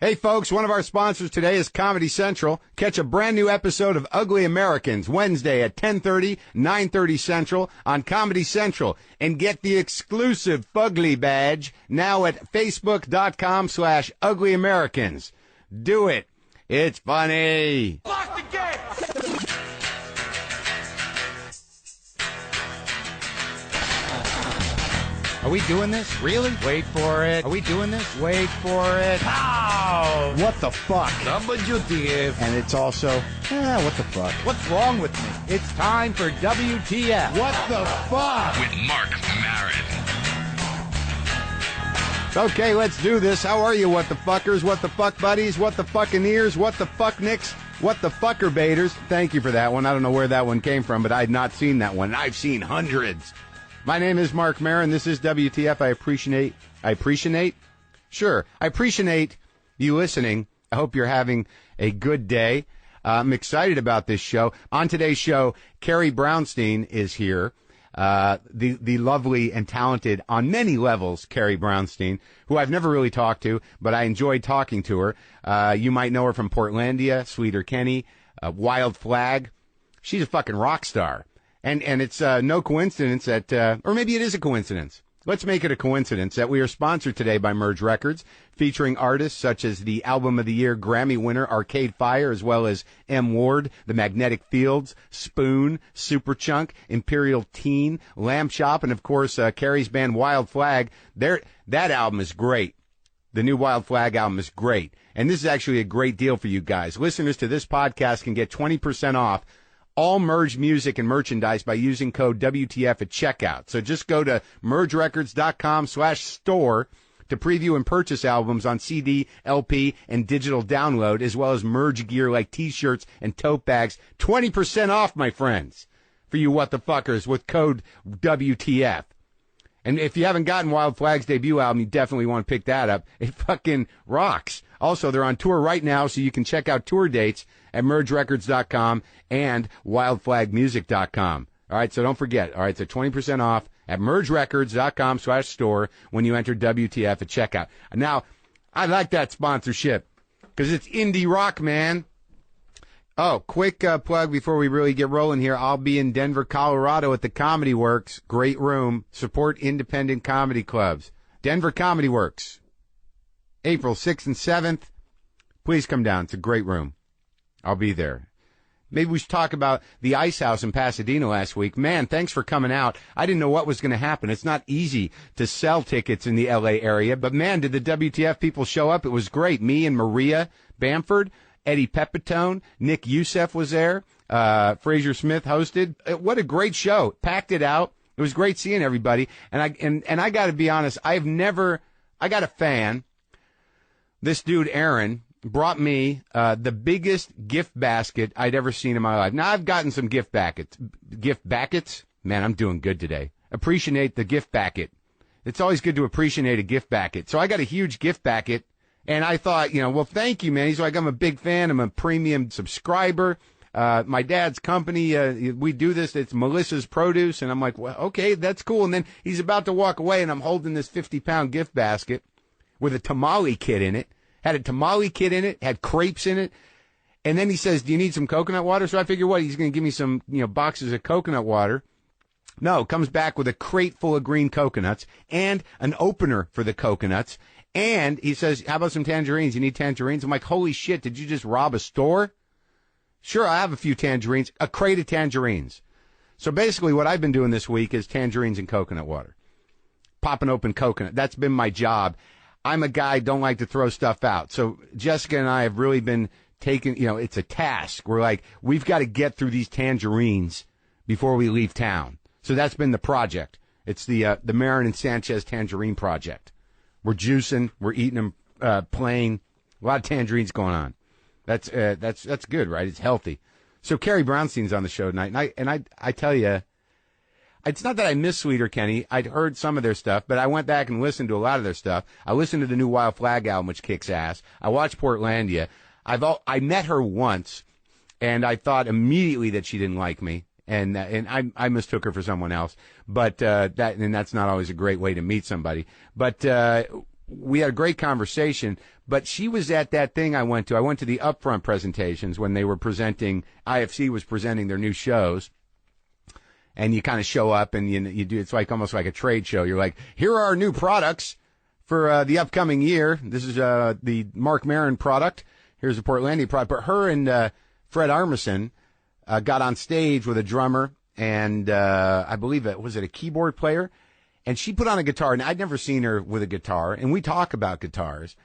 Hey folks, one of our sponsors today is Comedy Central. Catch a brand new episode of Ugly Americans Wednesday at 10:30, 9:30 Central on Comedy Central. And get the exclusive Fugly badge now at facebook.com/uglyamericans. Do it. It's funny. Lock the gate! Are we doing this? Really? Wait for it. Are we doing this? Wait for it. Ow! What the fuck? WTF. And it's also, what the fuck? What's wrong with me? It's time for WTF. What the fuck? With Marc Maron. Okay, let's do this. How are you, what the fuckers, what the fuck buddies, what the fucking ears, what the fuck nicks, what the fucker baiters? Thank you for that one. I don't know where that one came from, but I had not seen that one. I've seen hundreds. My name is Marc Maron. This is WTF. I appreciate you listening. I hope you're having a good day. I'm excited about this show. On today's show, Carrie Brownstein is here. The lovely and talented on many levels, Carrie Brownstein, who I've never really talked to, but I enjoyed talking to her. You might know her from Portlandia, Sleater Kenny, Wild Flag. She's a fucking rock star. And it's no coincidence that, or maybe it is a coincidence. Let's make it a coincidence that we are sponsored today by Merge Records, featuring artists such as the Album of the Year Grammy winner Arcade Fire, as well as M. Ward, The Magnetic Fields, Spoon, Superchunk, Imperial Teen, Lamb Chop, and of course Carrie's band Wild Flag. That album is great. The new Wild Flag album is great. And this is actually a great deal for you guys. Listeners to this podcast can get 20% off all Merge music and merchandise by using code WTF at checkout. So just go to mergerecords.com/store to preview and purchase albums on CD, LP, and digital download, as well as Merge gear like t-shirts and tote bags. 20% off, my friends, for you what the fuckers with code WTF. And if you haven't gotten Wild Flag's debut album, you definitely want to pick that up. It fucking rocks. Also, they're on tour right now, so you can check out tour dates at mergerecords.com and wildflagmusic.com. All right, so don't forget. All right, so 20% off at mergerecords.com/store when you enter WTF at checkout. Now, I like that sponsorship because it's indie rock, man. Oh, quick plug before we really get rolling here. I'll be in Denver, Colorado at the Comedy Works. Great room. Support independent comedy clubs. Denver Comedy Works. April 6th and 7th. Please come down. It's a great room. I'll be there. Maybe we should talk about the Ice House in Pasadena last week. Man, thanks for coming out. I didn't know what was going to happen. It's not easy to sell tickets in the L.A. area. But, man, did the WTF people show up? It was great. Me and Maria Bamford, Eddie Pepitone, Nick Youssef was there. Fraser Smith hosted. What a great show. Packed it out. It was great seeing everybody. And I got to be honest, I got a fan. This dude, Aaron, brought me the biggest gift basket I'd ever seen in my life. Now, I've gotten some gift baskets. Man, I'm doing good today. Appreciate the gift basket. It's always good to appreciate a gift basket. So I got a huge gift basket, and I thought, well, thank you, man. He's like, I'm a big fan. I'm a premium subscriber. My dad's company, we do this. It's Melissa's Produce. And I'm like, well, okay, that's cool. And then he's about to walk away, and I'm holding this 50-pound gift basket with a tamale kit in it. Had a tamale kit in it, had crepes in it. And then he says, do you need some coconut water? So I figure, what, he's going to give me some, boxes of coconut water. No, comes back with a crate full of green coconuts and an opener for the coconuts. And he says, how about some tangerines? You need tangerines? I'm like, holy shit, did you just rob a store? Sure, I have a few tangerines, a crate of tangerines. So basically what I've been doing this week is tangerines and coconut water. Popping open coconut. That's been my job. I'm a guy, don't like to throw stuff out. So Jessica and I have really been taking, it's a task. We're like, we've got to get through these tangerines before we leave town. So that's been the project. It's the Maron and Sanchez Tangerine Project. We're juicing, we're eating them, plain. A lot of tangerines going on. That's good, right? It's healthy. So Carrie Brownstein's on the show tonight, and I tell you, it's not that I miss Sleater Kenny. I'd heard some of their stuff, but I went back and listened to a lot of their stuff. I listened to the new Wild Flag album, which kicks ass. I watched Portlandia. I met her once, and I thought immediately that she didn't like me, and I mistook her for someone else. But that's not always a great way to meet somebody. But we had a great conversation, but she was at that thing I went to. I went to the upfront presentations when they were presenting, IFC was presenting their new shows. And you kind of show up and you do, it's like almost like a trade show. You're like, here are our new products for the upcoming year. This is the Marc Maron product. Here's the Portlandia product. But her and Fred Armisen got on stage with a drummer and I believe was it a keyboard player? And she put on a guitar. And I'd never seen her with a guitar. And we talk about guitars.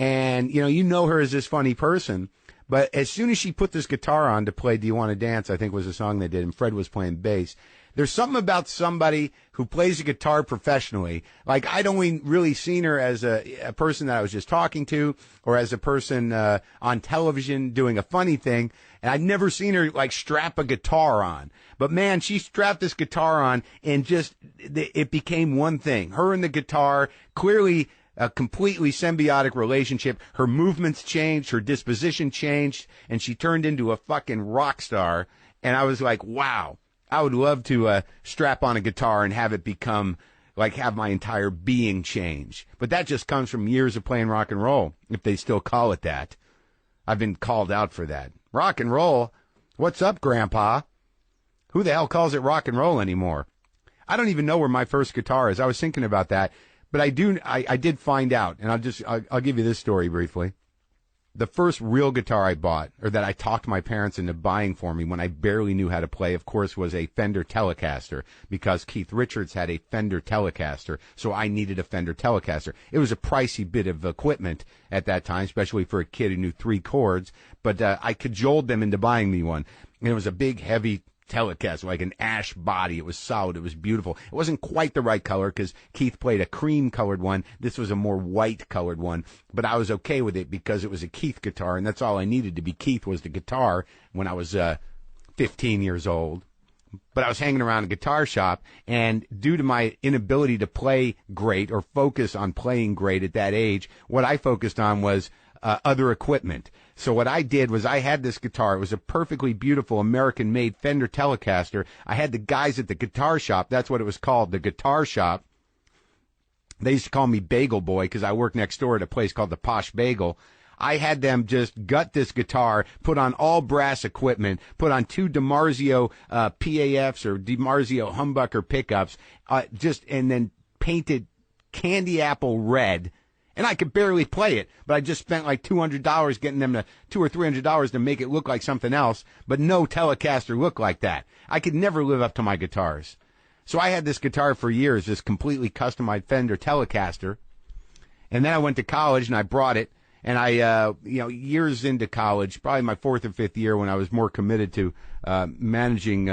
And, you know her as this funny person. But as soon as she put this guitar on to play Do You Want to Dance, I think was a song they did, and Fred was playing bass. There's something about somebody who plays a guitar professionally. Like, I'd only really seen her as a person that I was just talking to or as a person on television doing a funny thing. And I'd never seen her, like, strap a guitar on. But, man, she strapped this guitar on and just, it became one thing. Her and the guitar, clearly a completely symbiotic relationship. Her movements changed, her disposition changed, and she turned into a fucking rock star. And I was like, wow, I would love to strap on a guitar and have it become, like, have my entire being change. But that just comes from years of playing rock and roll, if they still call it that. I've been called out for that. Rock and roll? What's up, Grandpa? Who the hell calls it rock and roll anymore? I don't even know where my first guitar is. I was thinking about that. But I did find out, and I'll give you this story briefly. The first real guitar I bought, or that I talked my parents into buying for me when I barely knew how to play, of course, was a Fender Telecaster, because Keith Richards had a Fender Telecaster, so I needed a Fender Telecaster. It was a pricey bit of equipment at that time, especially for a kid who knew 3 chords, but I cajoled them into buying me one. And it was a big, heavy Telecaster, like an ash body. It was solid. It was beautiful. It wasn't quite the right color because Keith played a cream-colored one. This was a more white-colored one, but I was okay with it because it was a Keith guitar, and that's all I needed to be Keith was the guitar when I was 15 years old. But I was hanging around a guitar shop, and due to my inability to play great or focus on playing great at that age, what I focused on was other equipment. So what I did was I had this guitar. It was a perfectly beautiful American-made Fender Telecaster. I had the guys at the guitar shop. That's what it was called, the guitar shop. They used to call me Bagel Boy because I worked next door at a place called the Posh Bagel. I had them just gut this guitar, put on all brass equipment, put on 2 DiMarzio PAFs or DiMarzio humbucker pickups, and then painted candy apple red. And I could barely play it, but I just spent like $200 getting them to $200 or $300 to make it look like something else. But no Telecaster looked like that. I could never live up to my guitars. So I had this guitar for years, this completely customized Fender Telecaster. And then I went to college and I brought it. And I, years into college, probably my 4th or 5th year when I was more committed to managing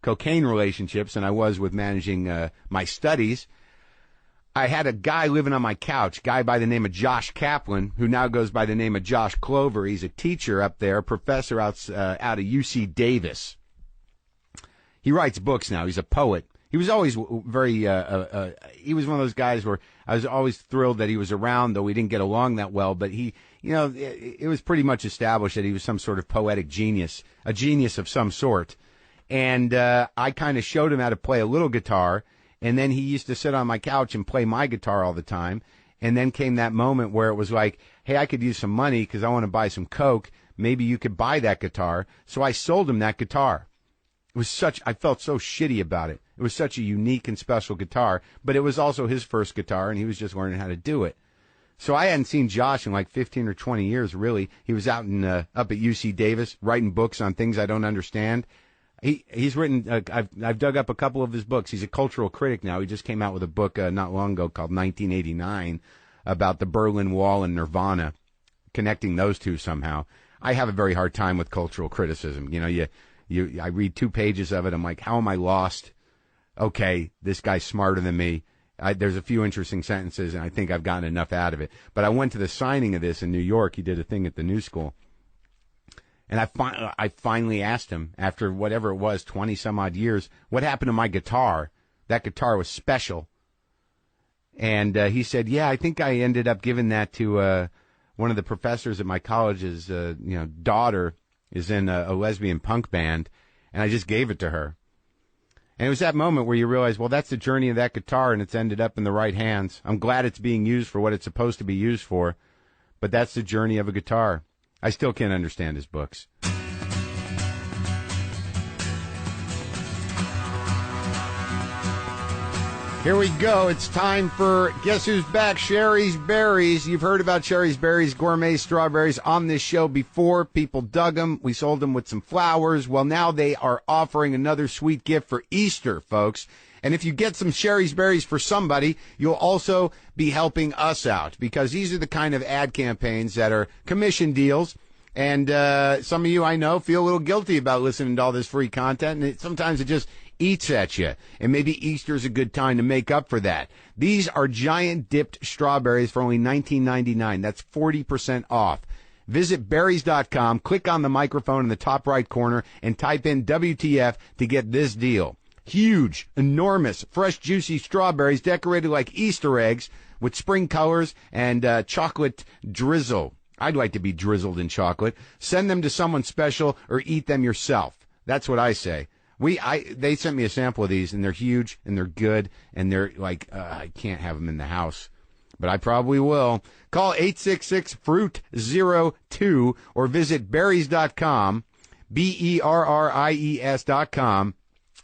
cocaine relationships than I was with managing my studies, I had a guy living on my couch, a guy by the name of Josh Kaplan, who now goes by the name of Josh Clover. He's a teacher up there, a professor out of UC Davis. He writes books now. He's a poet. He was always very, he was one of those guys where I was always thrilled that he was around, though we didn't get along that well. But he, it was pretty much established that he was some sort of poetic genius, a genius of some sort. And I kind of showed him how to play a little guitar. And then he used to sit on my couch and play my guitar all the time. And then came that moment where it was like, hey, I could use some money because I want to buy some Coke. Maybe you could buy that guitar. So I sold him that guitar. It was I felt so shitty about it. It was such a unique and special guitar. But it was also his first guitar, and he was just learning how to do it. So I hadn't seen Josh in like 15 or 20 years, really. He was out up at UC Davis writing books on things I don't understand. He's written, I've dug up a couple of his books. He's a cultural critic now. He just came out with a book not long ago called 1989 about the Berlin Wall and Nirvana, connecting those two somehow. I have a very hard time with cultural criticism. I read 2 pages of it. I'm like, how am I lost? Okay, this guy's smarter than me. There's a few interesting sentences, and I think I've gotten enough out of it. But I went to the signing of this in New York. He did a thing at the New School. And I finally asked him, after whatever it was, 20-some-odd years, what happened to my guitar? That guitar was special. And he said, yeah, I think I ended up giving that to one of the professors at my college's daughter is in a lesbian punk band, and I just gave it to her. And it was that moment where you realize, well, that's the journey of that guitar, and it's ended up in the right hands. I'm glad it's being used for what it's supposed to be used for, but that's the journey of a guitar. I still can't understand his books. Here we go. It's time for Guess Who's Back? Sherry's Berries. You've heard about Sherry's Berries, gourmet strawberries on this show before. People dug them. We sold them with some flowers. Well, now they are offering another sweet gift for Easter, folks. And if you get some Sherry's Berries for somebody, you'll also be helping us out, because these are the kind of ad campaigns that are commission deals. And some of you, I know, feel a little guilty about listening to all this free content, and sometimes it just eats at you. And maybe Easter's a good time to make up for that. These are giant dipped strawberries for only $19.99. That's 40% off. Visit berries.com, click on the microphone in the top right corner, and type in WTF to get this deal. Huge, enormous, fresh, juicy strawberries decorated like Easter eggs with spring colors and chocolate drizzle. I'd like to be drizzled in chocolate. Send them to someone special or eat them yourself. That's what I say. They sent me a sample of these, and they're huge, and they're good, and they're like, I can't have them in the house, but I probably will. Call 866-FRUIT-02 or visit berries.com, BERRIES.com.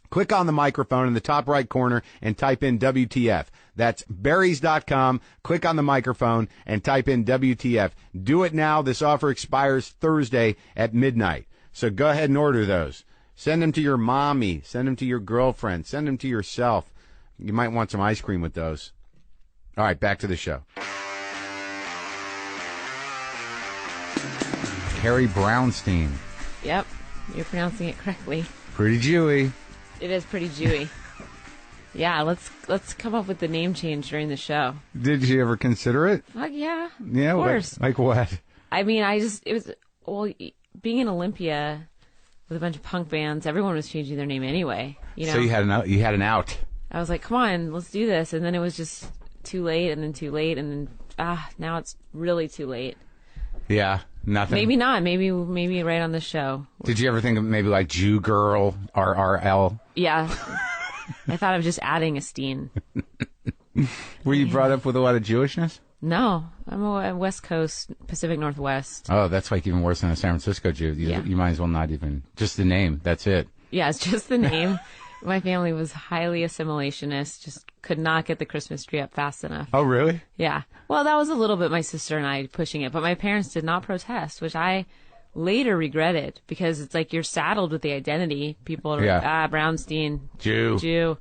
Click on the microphone in the top right corner and type in WTF. That's berries.com. Click on the microphone and type in WTF. Do it now. This offer expires Thursday at midnight. So go ahead and order those. Send them to your mommy. Send them to your girlfriend. Send them to yourself. You might want some ice cream with those. All right, back to the show. Carrie Brownstein. Yep, you're pronouncing it correctly. Pretty Jewy. It is pretty Jewy. Yeah, let's come up with the name change during the show. Did you ever consider it? Yeah, Yeah, of course. Like what? I mean, being in Olympia with a bunch of punk bands, everyone was changing their name anyway. You know? So you had an out. I was like, come on, let's do this. And then it was just too late, and then too late, and then, now it's really too late. Yeah, nothing. Maybe not. Maybe right on the show. Did you ever think of maybe like Jew Girl, RRL? Yeah. I thought of just adding a steen. Were you brought up with a lot of Jewishness? No, I'm a West Coast, Pacific Northwest. Oh, that's like even worse than a San Francisco Jew. You might as well not even, just the name, that's it. Yeah, it's just the name. My family was highly assimilationist, just could not get the Christmas tree up fast enough. Oh, really? Yeah. Well, that was a little bit my sister and I pushing it, but my parents did not protest, which I later regretted, because it's like you're saddled with the identity. People are like, Brownstein. Jew.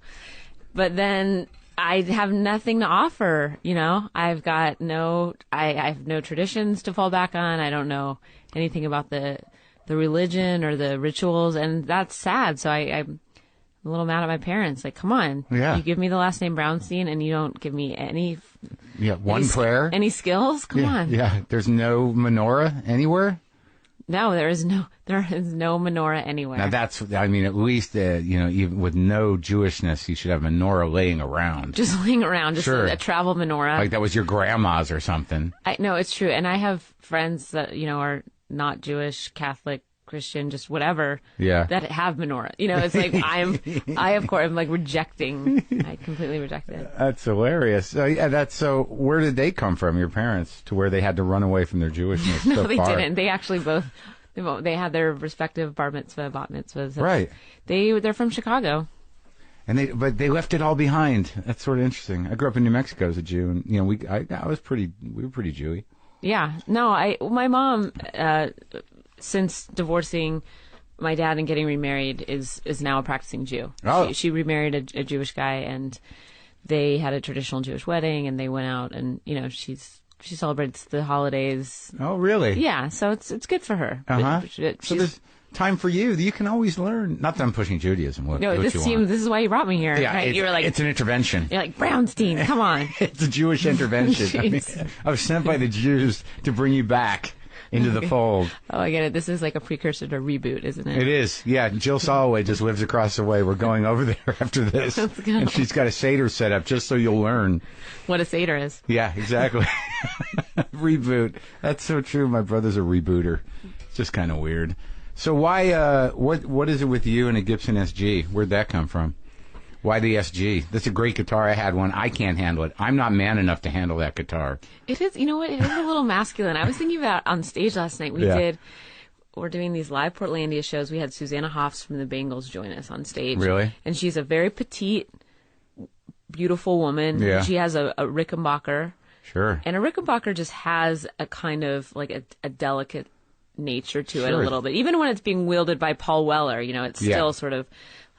But then I have nothing to offer, you know? I have no traditions to fall back on. I don't know anything about the religion or the rituals, and that's sad. So I'm a little mad at my parents. Like, come on. Yeah. You give me the last name Brownstein, and you don't give me any... Yeah, prayer? Any skills? Come on. Yeah, there's no menorah anywhere? No, there is no menorah anywhere. Now that's, I mean, at least, even with no Jewishness, you should have menorah laying around. Just laying around, just sure. a travel menorah. Like that was your grandma's or something. No, it's true. And I have friends that, are not Jewish, Catholic, Christian, just whatever. Yeah. That have menorah. It's like I'm like rejecting. I completely reject it. That's hilarious. So where did they come from, your parents, to where they had to run away from their Jewishness No, so they far? didn't. They actually they had their respective bar mitzvah, bat mitzvahs. Right. They're from Chicago. But they left it all behind. That's sort of interesting. I grew up in New Mexico as a Jew, and we were pretty Jewy. Yeah. No, my mom, since divorcing my dad and getting remarried, is now a practicing Jew. Oh. She remarried a Jewish guy, and they had a traditional Jewish wedding, and they went out, and she celebrates the holidays. Oh, really? Yeah, so it's good for her. Uh-huh. So there's time for you. You can always learn. Not that I'm pushing Judaism. This is why you brought me here. Yeah, right? You were like, it's an intervention. You're like, Brownstein, come on. It's a Jewish intervention. I was sent by the Jews to bring you back into the fold. Oh, I get it. This is like a precursor to Reboot, isn't it? It is. Yeah, Jill Soloway just lives across the way. We're going over there after this. Let's go. And she's got a Seder set up just so you'll learn what a Seder is. Yeah, exactly. Reboot. That's so true. My brother's a rebooter. It's just kind of weird. So why, what is it with you and a Gibson SG? Where'd that come from? Why the SG? That's a great guitar. I had one. I can't handle it. I'm not man enough to handle that guitar. It is, you know what? It is a little masculine. I was thinking about on stage last night. We're doing these live Portlandia shows. We had Susanna Hoffs from the Bengals join us on stage. Really? And she's a very petite, beautiful woman. Yeah. She has a Rickenbacker. Sure. And a Rickenbacker just has a kind of like a delicate nature to it a little bit. Even when it's being wielded by Paul Weller, it's still sort of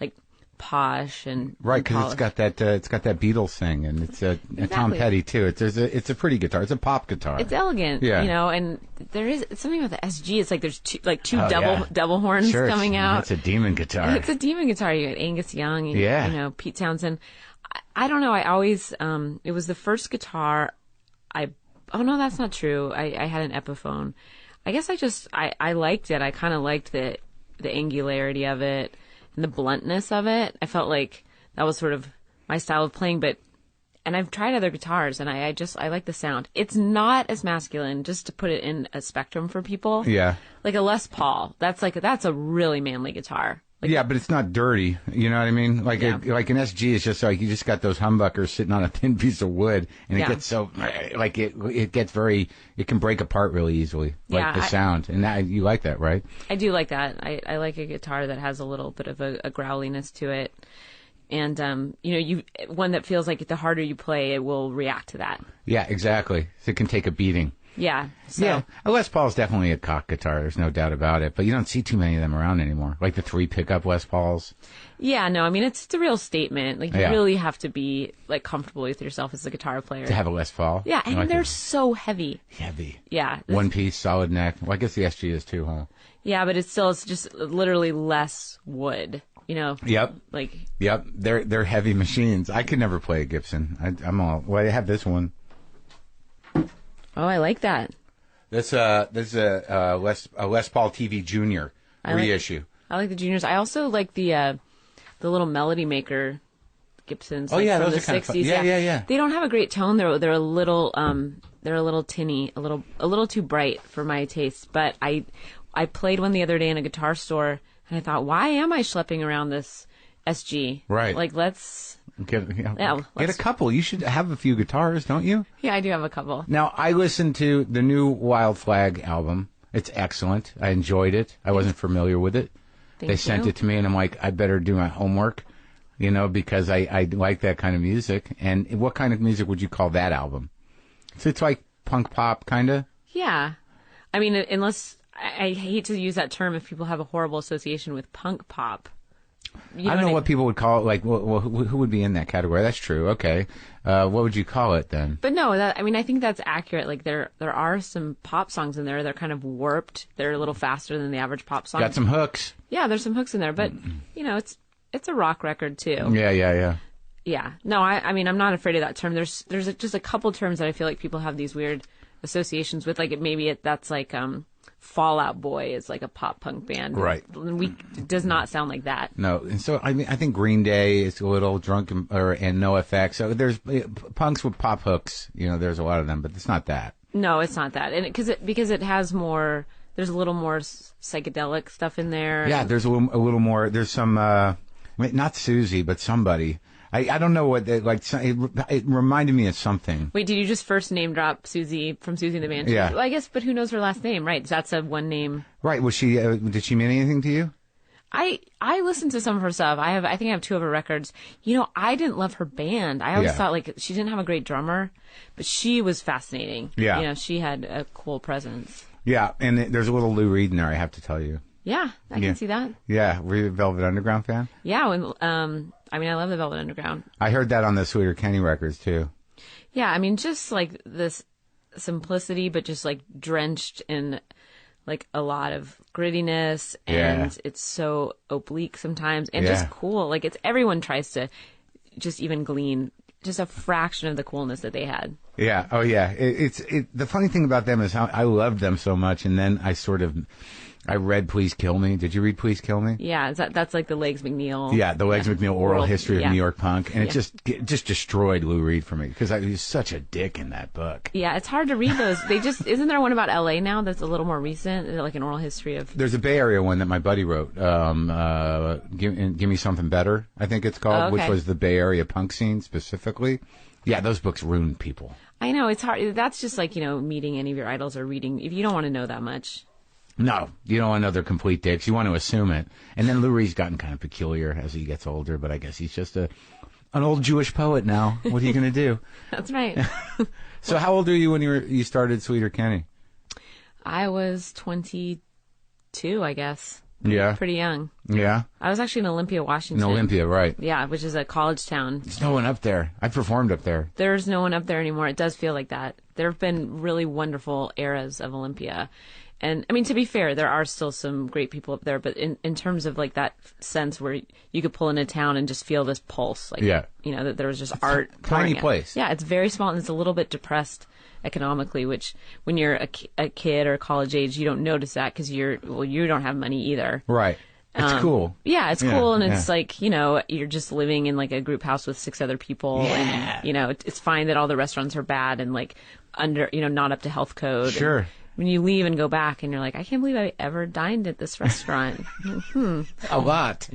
like posh and right, because it's got that Beatles thing, and it's a Tom Petty too. It's a pretty guitar. It's a pop guitar. It's elegant, and there is something about the SG. It's like there's two double horns coming out. It's a demon guitar. It's a demon guitar. You got Angus Young, and Pete Townsend. I don't know. I always it was the first guitar oh no, that's not true. I had an Epiphone. I guess I liked it. I kind of liked the angularity of it and the bluntness of it. I felt like that was sort of my style of playing, and I've tried other guitars and I like the sound. It's not as masculine, just to put it in a spectrum for people. Yeah. Like a Les Paul. That's a really manly guitar. But it's not dirty. You know what I mean? Like an SG is just like you just got those humbuckers sitting on a thin piece of wood, and it gets so like it gets very. It can break apart really easily. Like the sound, and you like that, right? I do like that. I like a guitar that has a little bit of a growliness to it, and one that feels like the harder you play, it will react to that. Yeah, exactly. So it can take a beating. Yeah. So. Yeah. A Les Paul is definitely a cock guitar. There's no doubt about it. But you don't see too many of them around anymore. Like the 3 pickup Les Pauls. Yeah, no, I mean, it's a real statement. Like, you really have to be, like, comfortable with yourself as a guitar player. To have a Les Paul. Yeah, and they're so heavy. Heavy. Yeah. One piece, solid neck. Well, I guess the SG is too, huh? Yeah, but it's just literally less wood. Yep. Yep. They're heavy machines. I could never play a Gibson. I have this one. Oh, I like that. This is a Les Paul TV Junior reissue. I like the juniors. I also like the little melody maker Gibsons. Oh, from those the are kind of fun. 60s. Yeah. They don't have a great tone. They're a little tinny, a little too bright for my taste. But I played one the other day in a guitar store, and I thought, why am I schlepping around this SG? Right. Like, let's get a couple. You should have a few guitars, don't you? Yeah, I do have a couple. Now, I listened to the new Wild Flag album. It's excellent. I enjoyed it. I wasn't familiar with it. They sent it to me, and I'm like, I better do my homework, because I like that kind of music. And what kind of music would you call that album? So it's like punk pop, kind of? Yeah. I mean, unless I hate to use that term if people have a horrible association with punk pop. I don't know what people would call it. Like, well, who would be in that category? That's true. Okay. What would you call it then? But no, I think that's accurate. Like, there are some pop songs in there. They're kind of warped. They're a little faster than the average pop song. Got some hooks. Yeah, there's some hooks in there. But, it's a rock record, too. Yeah. Yeah. No, I mean, I'm not afraid of that term. There's just a couple terms that I feel like people have these weird associations with. Like, that's like, Fall Out Boy is like a pop punk band. Right. It does not sound like that. No. And so, I mean, I think Green Day is a little drunk and NoFX. So there's punks with pop hooks. There's a lot of them, but it's not that. No, it's not that. And because it has more, there's a little more psychedelic stuff in there. Yeah, there's a little more, there's some, not Susie, but somebody. I don't know what it reminded me of something. Wait, did you just first name drop Susie from Susie and the Banshees? Yeah. Well, I guess, but who knows her last name, right? That's a one name. Right. Was she? Did she mean anything to you? I listened to some of her stuff. I think I have 2 of her records. I didn't love her band. I always thought like she didn't have a great drummer, but she was fascinating. Yeah. She had a cool presence. Yeah, and there's a little Lou Reed in there. I have to tell you. Yeah, I can see that. Yeah, were you a Velvet Underground fan? Yeah, I mean, I love the Velvet Underground. I heard that on the Sweeter Kenny records, too. Yeah, I mean, just like this simplicity, but just like drenched in like a lot of grittiness, and it's so oblique sometimes, and just cool. Like, everyone tries to just even glean just a fraction of the coolness that they had. Yeah. Oh, yeah. The funny thing about them is how I loved them so much, and then I read Please Kill Me. Did you read Please Kill Me? Yeah, that's like the Legs McNeil. Yeah, the Legs McNeil oral history of New York punk, and it just destroyed Lou Reed for me because he was such a dick in that book. Yeah, it's hard to read those. Isn't there one about L.A. now that's a little more recent, like an oral history of? There's a Bay Area one that my buddy wrote. Give Me Something Better, I think it's called, which was the Bay Area punk scene specifically. Yeah, those books ruined people. I know, it's hard. That's just like, meeting any of your idols or reading, if you don't want to know that much. No, you don't want to know they're complete dicks. You want to assume it. And then Lou Reed's gotten kind of peculiar as he gets older, but I guess he's just an old Jewish poet now. What are you going to do? That's right. So how old were you when you started Sweeter Kenny? I was 22, I guess. Yeah. Pretty young. Yeah. I was actually in Olympia, Washington. In Olympia, right. Yeah, which is a college town. There's no one up there. I performed up there. There's no one up there anymore. It does feel like that. There have been really wonderful eras of Olympia. And, I mean, to be fair, there are still some great people up there, but in terms of, like, that sense where you could pull in a town and just feel this pulse, like, that there was just art. Tiny place. Yeah, it's very small, and it's a little bit depressed economically, which when you're a kid or college age, you don't notice that because you don't have money either. Right. It's cool. Yeah, it's cool, and it's like, you're just living in, like, a group house with 6 other people, and, it's fine that all the restaurants are bad and, like, under, not up to health code. Sure. And, when you leave and go back and you're like, I can't believe I ever dined at this restaurant. A lot.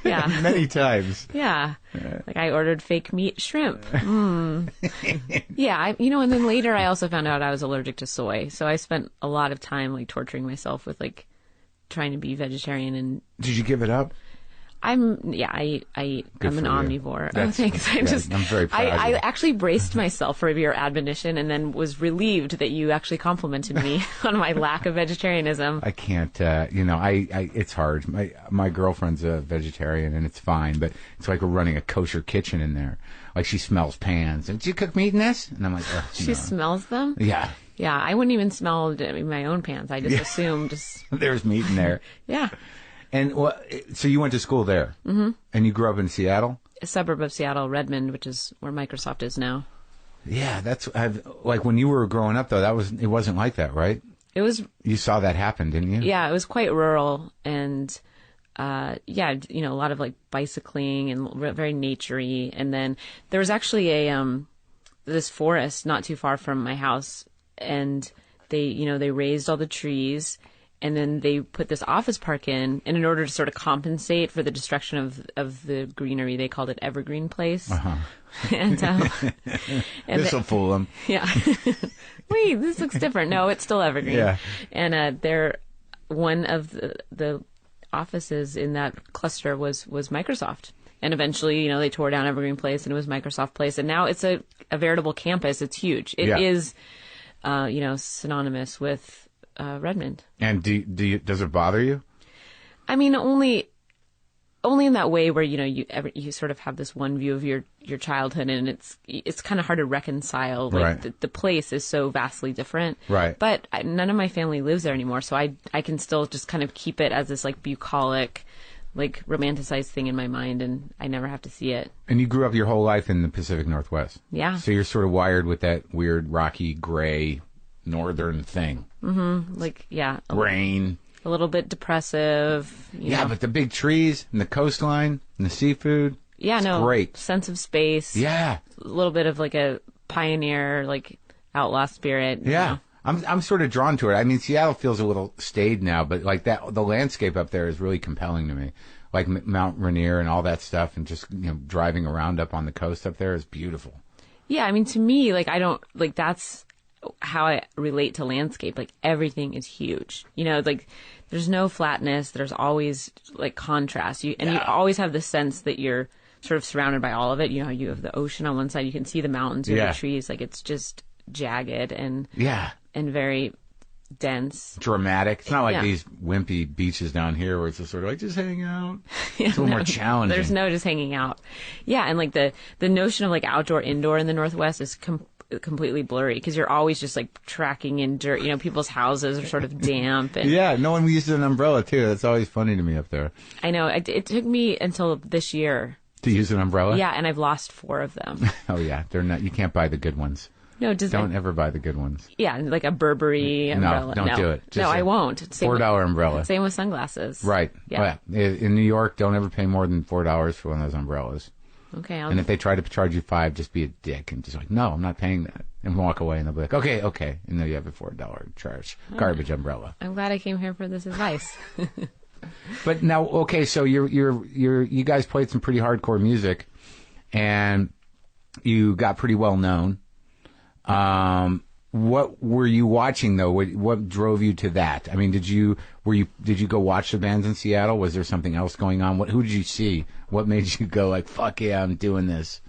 Yeah. Many times. Yeah. Like I ordered fake meat shrimp. Yeah. And then later I also found out I was allergic to soy. So I spent a lot of time like torturing myself with like trying to be vegetarian. And did you give it up? I eat. I'm an omnivore. Oh, thanks. I'm very proud of you. I actually braced myself for your admonition and then was relieved that you actually complimented me on my lack of vegetarianism. I can't, it's hard. My girlfriend's a vegetarian and it's fine, but it's like we're running a kosher kitchen in there. Like she smells pans. And did you cook meat in this? And I'm like, oh, She smells them? Yeah. Yeah, I wouldn't even smell my own pans. I just assumed there's meat in there. Yeah. And so you went to school there, and you grew up in Seattle, a suburb of Seattle, Redmond, which is where Microsoft is now. Yeah, like when you were growing up, though. It wasn't like that, right? It was. You saw that happen, didn't you? Yeah, it was quite rural, and a lot of like bicycling and very naturey. And then there was actually this forest not too far from my house, and they raised all the trees. And then they put this office park in order to sort of compensate for the destruction of the greenery, they called it Evergreen Place. Uh-huh. And this will fool them. Yeah. Wait, this looks different. No, it's still Evergreen. Yeah. And they're one of the offices in that cluster was Microsoft. And eventually, they tore down Evergreen Place and it was Microsoft Place. And now it's a veritable campus. It's huge. It is, synonymous with Redmond. And does it bother you? I mean, only in that way where you sort of have this one view of your childhood, and it's kind of hard to reconcile. Like right. the place is so vastly different. Right. But none of my family lives there anymore, so I can still just kind of keep it as this like bucolic, like romanticized thing in my mind, and I never have to see it. And you grew up your whole life in the Pacific Northwest. Yeah. So you're sort of wired with that weird rocky gray northern thing. Mm-hmm. Like, yeah. Rain. A little bit depressive. Yeah, but the big trees and the coastline and the seafood. Yeah, it's great. Sense of space. Yeah. A little bit of like a pioneer, like outlaw spirit. Yeah. I'm sort of drawn to it. I mean, Seattle feels a little staid now, but like the landscape up there is really compelling to me. Like Mount Rainier and all that stuff, and just driving around up on the coast up there is beautiful. Yeah, I mean, to me, like that's how I relate to landscape. Like everything is huge. Like there's no flatness. There's always like contrast. You always have the sense that you're sort of surrounded by all of it. You have the ocean on one side. You can see the mountains and the trees. Like it's just jagged and very dense. Dramatic. It's not like these wimpy beaches down here where it's just sort of like just hang out. It's a little more challenging. There's no just hanging out. Yeah, and like the notion of like outdoor indoor in the Northwest is completely blurry because you're always just like tracking in dirt. People's houses are sort of damp. And no one uses an umbrella too. That's always funny to me up there. I know. It took me until this year to use an umbrella. Yeah, and I've lost 4 of them. Oh yeah, they're not. You can't buy the good ones. No, just Don't ever buy the good ones. Yeah, like a Burberry umbrella. No, don't do it. No, I won't. $4 umbrella. Same with sunglasses. Right. Yeah. Well, in New York, don't ever pay more than $4 for one of those umbrellas. Okay. And if they try to charge you $5, just be a dick and just like, no, I'm not paying that, and walk away. And they'll be like, okay, and then you have a $4 charge garbage umbrella. I'm glad I came here for this advice. But now, okay, so you guys played some pretty hardcore music, and you got pretty well known. What were you watching though? What drove you to that? I mean, did you go watch the bands in Seattle? Was there something else going on? Who did you see? What made you go like, fuck yeah, I'm doing this?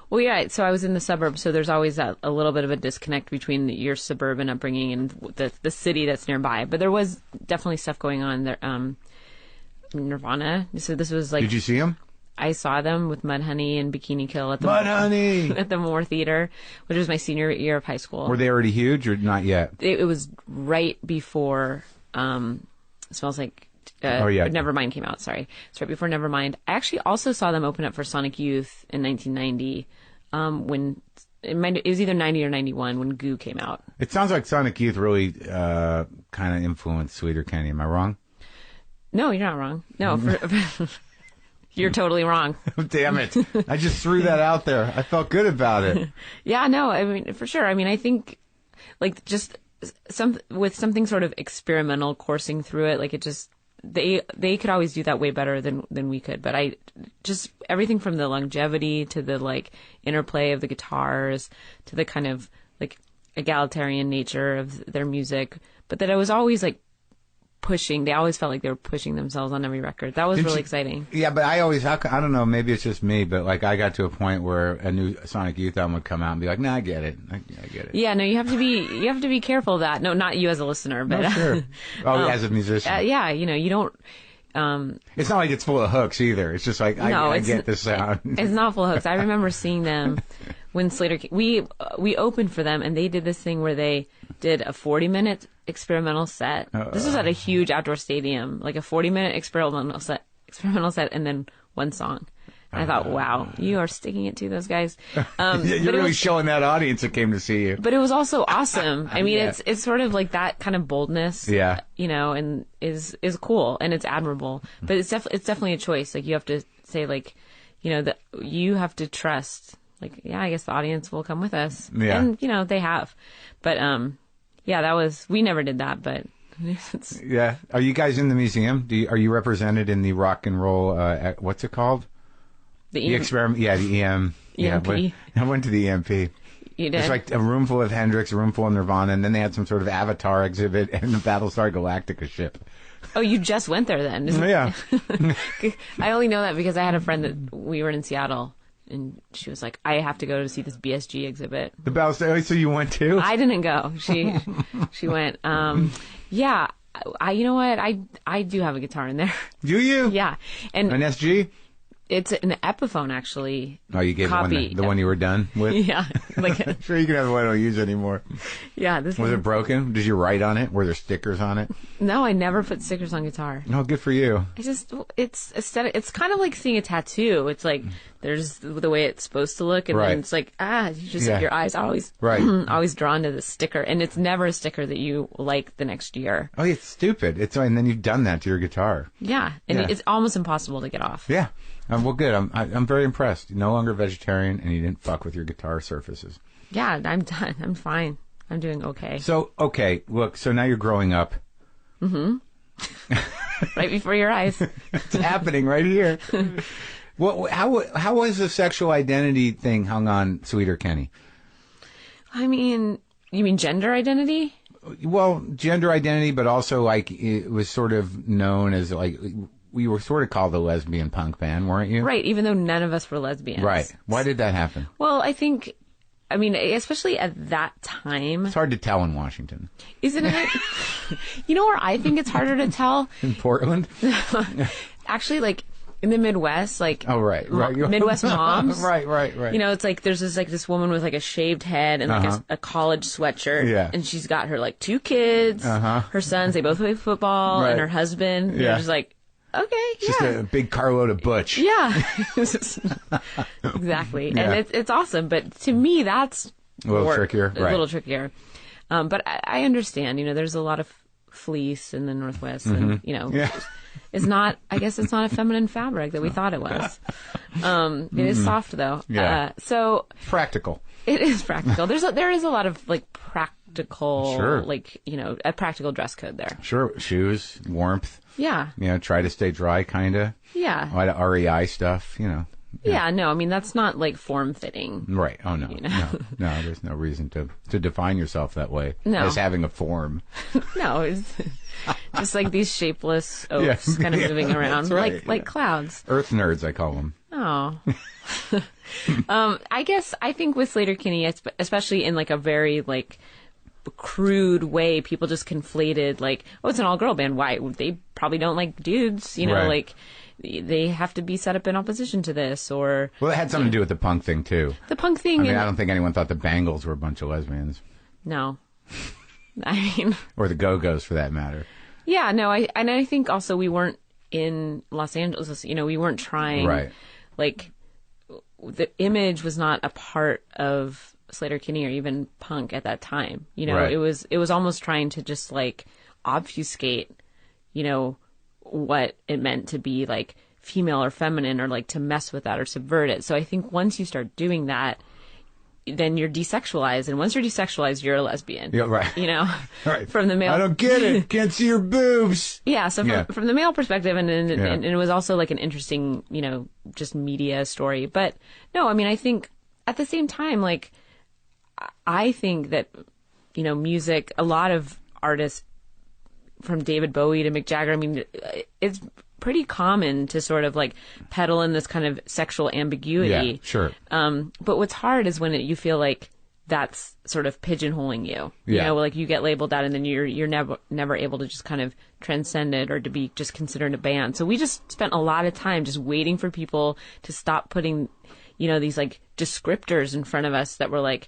Well, yeah, so I was in the suburbs, so there's always a little bit of a disconnect between your suburban upbringing and the city that's nearby. But there was definitely stuff going on there. Nirvana. So this was like. Did you see them? I saw them with Mudhoney and Bikini Kill at the Mudhoney at the Moore Theater, which was my senior year of high school. Were they already huge or not yet? It was right before Smells Like Nevermind came out. Sorry, it's right before Nevermind. I actually also saw them open up for Sonic Youth in 1990. When it was either 90 or 91 when Goo came out. It sounds like Sonic Youth really kind of influenced Sweeter Kenny. Am I wrong? No, you're not wrong. No. You're totally wrong. Damn it. I just threw that out there. I felt good about it. Yeah, no, I mean, for sure. I mean, I think, like, just with something sort of experimental coursing through it, like, it just, they could always do that way better than we could. But everything from the longevity to the, like, interplay of the guitars to the kind of, like, egalitarian nature of their music. But that I was always, like, they always felt like they were pushing themselves on every record. That was really exciting. Yeah, but I don't know, maybe it's just me, but like I got to a point where a new Sonic Youth album would come out and be like, nah, I get it. I get it. Yeah, no, you have to be careful of that. No, not you as a listener, but. No, sure. As a musician. Yeah, you don't. It's not like it's full of hooks either. It's just like, I get the sound. It's not full of hooks. I remember seeing them when Slater, we opened for them and they did this thing where they did a 40-minute experimental set. This was at a huge outdoor stadium, like a 40-minute experimental set and then one song. And I thought, wow, you are sticking it to those guys. You're really showing that audience that came to see you. But it was also awesome. I mean, it's sort of like that kind of boldness, and is cool and it's admirable. But it's definitely a choice. Like you have to say, like, that you have to trust. Like, yeah, I guess the audience will come with us, and they have. But we never did that, but. Yeah, are you guys in the museum? Are you represented in the rock and roll? What's it called? The experiment, the EM. EMP. Yeah, I went to the EMP. You did? It's like a room full of Hendrix, a room full of Nirvana, and then they had some sort of Avatar exhibit and the Battlestar Galactica ship. Oh, you just went there then? Yeah. I only know that because I had a friend that we were in Seattle, and she was like, I have to go to see this BSG exhibit. The Battlestar, so you went too? I didn't go. She went. Yeah. You know what? I do have a guitar in there. Do you? Yeah. And an SG? It's an Epiphone, actually. Oh, you gave the one you were done with? Yeah. I'm sure you can have the one I don't use anymore. Yeah. Was it broken? Did you write on it? Were there stickers on it? No, I never put stickers on guitar. No, good for you. It's aesthetic. It's kind of like seeing a tattoo. It's like there's the way it's supposed to look, and then it's like, you just your eyes are always always drawn to the sticker, and it's never a sticker that you like the next year. Oh, it's stupid. And then you've done that to your guitar. Yeah, and it's almost impossible to get off. Yeah. Well, good. I'm very impressed. You're no longer vegetarian, and you didn't fuck with your guitar surfaces. Yeah, I'm done. I'm fine. I'm doing okay. So, look. So now you're growing up. Mm-hmm. Right before your eyes. It's happening right here. How was the sexual identity thing hung on Sweeter Kenny? I mean, you mean gender identity? Well, gender identity, but also like it was sort of known as like. We were sort of called the lesbian punk band, weren't you? Right, even though none of us were lesbians. Right. Why did that happen? Well, I mean, especially at that time. It's hard to tell in Washington. Isn't it? You know where I think it's harder to tell? In Portland? Actually, like, in the Midwest, like... Oh, right. Midwest moms. Right. It's like, there's this woman with, like, a shaved head and, like, a college sweatshirt. Yeah. And she's got her, like, 2 kids. Her sons, they both play football. Right. And her husband. Yeah. You're just like... Okay, Just a big carload of butch. Yeah. Exactly. Yeah. And it's awesome. But to me, that's A little trickier, right. A little trickier. But I understand, there's a lot of fleece in the Northwest and, it's not, I guess it's not a feminine fabric that we thought it was. It is soft though. Yeah. So practical. It is practical. There is a lot of like practical, sure. like, a practical dress code there. Sure. Shoes, warmth. Yeah. Try to stay dry, kind of. Yeah. A lot of REI stuff, Yeah, no, I mean, that's not like form-fitting. Right. Oh, no. No, there's no reason to define yourself that way as having a form. No, it's just like these shapeless oaks kind of moving around, right. like clouds. Earth nerds, I call them. Oh. I think with Sleater-Kinney, especially in like a very like crude way, people just conflated like, oh, it's an all-girl band. Why? They probably don't like dudes, right. like they have to be set up in opposition to this, or... Well, it had something to do with the punk thing, too. The punk thing... I don't think anyone thought the Bangles were a bunch of lesbians. No. I mean... Or the Go-Go's, for that matter. Yeah, no, I think also we weren't in Los Angeles, we weren't trying... Right. Like, the image was not a part of Sleater-Kinney or even punk at that time. Right. It was almost trying to just, like, obfuscate, what it meant to be like female or feminine, or like to mess with that or subvert it. So I think once you start doing that, then you're desexualized, and once you're desexualized, you're a lesbian. Yeah, right. Right. From the male. I don't get it. Can't see your boobs. Yeah. So from the male perspective, and it was also like an interesting, just media story. But no, I mean, I think at the same time, like, I think that, music, a lot of artists, from David Bowie to Mick Jagger, I mean, it's pretty common to sort of like peddle in this kind of sexual ambiguity. Yeah, sure. But what's hard is when you feel like that's sort of pigeonholing you. Yeah. Like you get labeled that, and then you're never able to just kind of transcend it or to be just considered a band. So we just spent a lot of time just waiting for people to stop putting, these like descriptors in front of us that were like,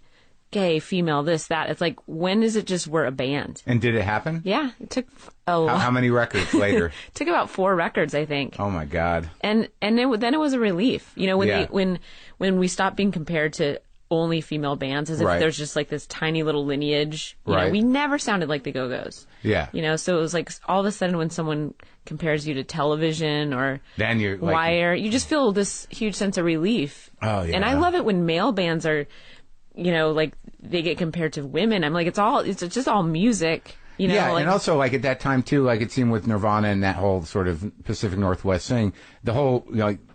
gay, female, this, that. It's like, when is it just we're a band? And did it happen? Yeah, it took a lot. How many records later? It took about 4 records, I think. Oh my God. And then it was a relief. When we stopped being compared to only female bands, as if right. there's just like this tiny little lineage. Right. We never sounded like the Go-Go's. Yeah. So it was like all of a sudden when someone compares you to television or then you're like, Wire, you just feel this huge sense of relief. Oh yeah. And I love it when male bands are, like they get compared to women. I'm like, it's just all music. Yeah, like, and also like at that time too, like it seemed with Nirvana and that whole sort of Pacific Northwest thing, the whole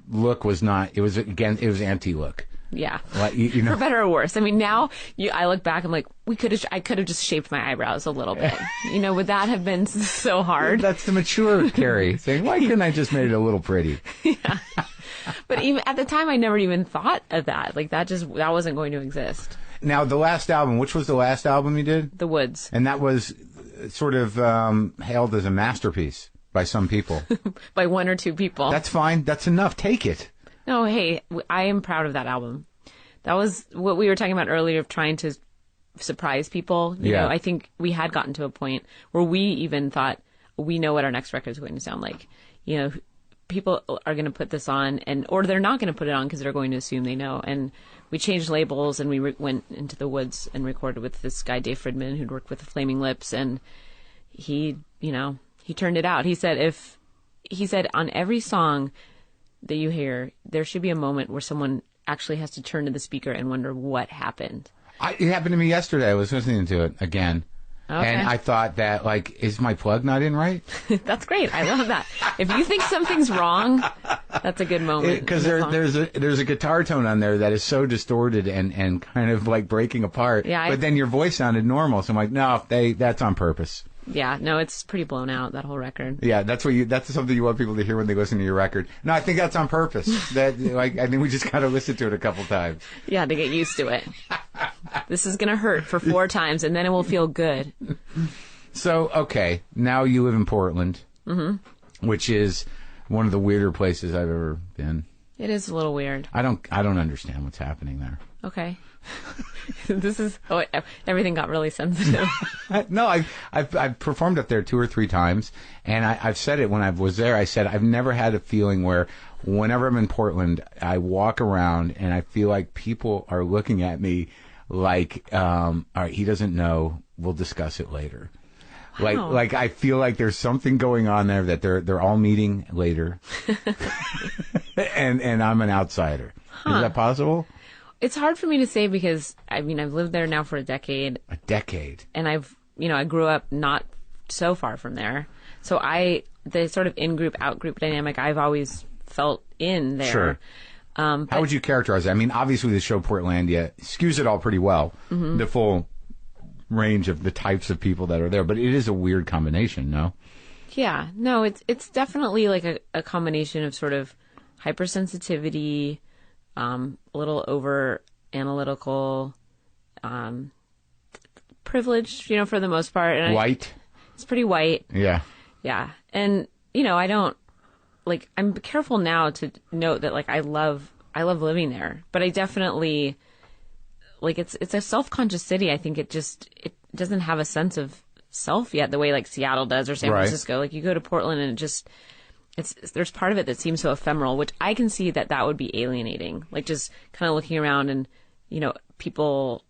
look was not. It was anti-look. Yeah, like, for better or worse. I mean, now I look back, I'm like, I could have just shaped my eyebrows a little bit. Would that have been so hard? That's the mature Carrie saying, why couldn't I just made it a little pretty? Yeah. But even at the time, I never even thought of that. Like that wasn't going to exist. Now, the last album, which was the last album you did? The Woods. And that was sort of hailed as a masterpiece by some people. By 1 or 2 people. That's fine. That's enough. Take it. No, hey, I am proud of that album. That was what we were talking about earlier, of trying to surprise people. You know, I think we had gotten to a point where we even thought, we know what our next record is going to sound like. People are going to put this on, or they're not going to put it on because they're going to assume they know. And we changed labels, and we went into the woods and recorded with this guy, Dave Fridman, who'd worked with the Flaming Lips, and he turned it out. He said on every song that you hear, there should be a moment where someone actually has to turn to the speaker and wonder what happened. It happened to me yesterday. I was listening to it again. Okay. And I thought that, like, is my plug not in right? That's great. I love that. If you think something's wrong, that's a good moment. Because there's a guitar tone on there that is so distorted and kind of like breaking apart. Yeah, but then your voice sounded normal. So I'm like, no, that's on purpose. Yeah, no, it's pretty blown out, that whole record. Yeah, that's something you want people to hear when they listen to your record. No, I think that's on purpose. I think we just gotta listen to it a couple times. Yeah, to get used to it. This is gonna hurt for 4 times, and then it will feel good. So, okay, now you live in Portland, which is one of the weirder places I've ever been. It is a little weird. I don't understand what's happening there. Okay. Everything got really sensitive. No, I've performed up there 2 or 3 times, and I've said it when I was there. I said I've never had a feeling where whenever I'm in Portland, I walk around and I feel like people are looking at me like, all right, he doesn't know. We'll discuss it later. Wow. Like I feel like there's something going on there that they're all meeting later, and I'm an outsider. Is that possible? It's hard for me to say because, I mean, I've lived there now for a decade. A decade. And I grew up not so far from there. So the sort of in-group, out-group dynamic, I've always felt in there. Sure. How would you characterize it? I mean, obviously the show Portlandia skews it all pretty well, the full range of the types of people that are there, but it is a weird combination, no? Yeah. No, it's definitely like a combination of sort of hypersensitivity, a little over analytical, privileged, for the most part. And White? It's pretty white. Yeah. Yeah. And, I don't, I'm careful now to note that, I love living there, but I definitely, it's a self-conscious city. I think it doesn't have a sense of self yet the way, Seattle does or San Francisco. You go to Portland and there's part of it that seems so ephemeral, which I can see that would be alienating. Just kind of looking around and, people,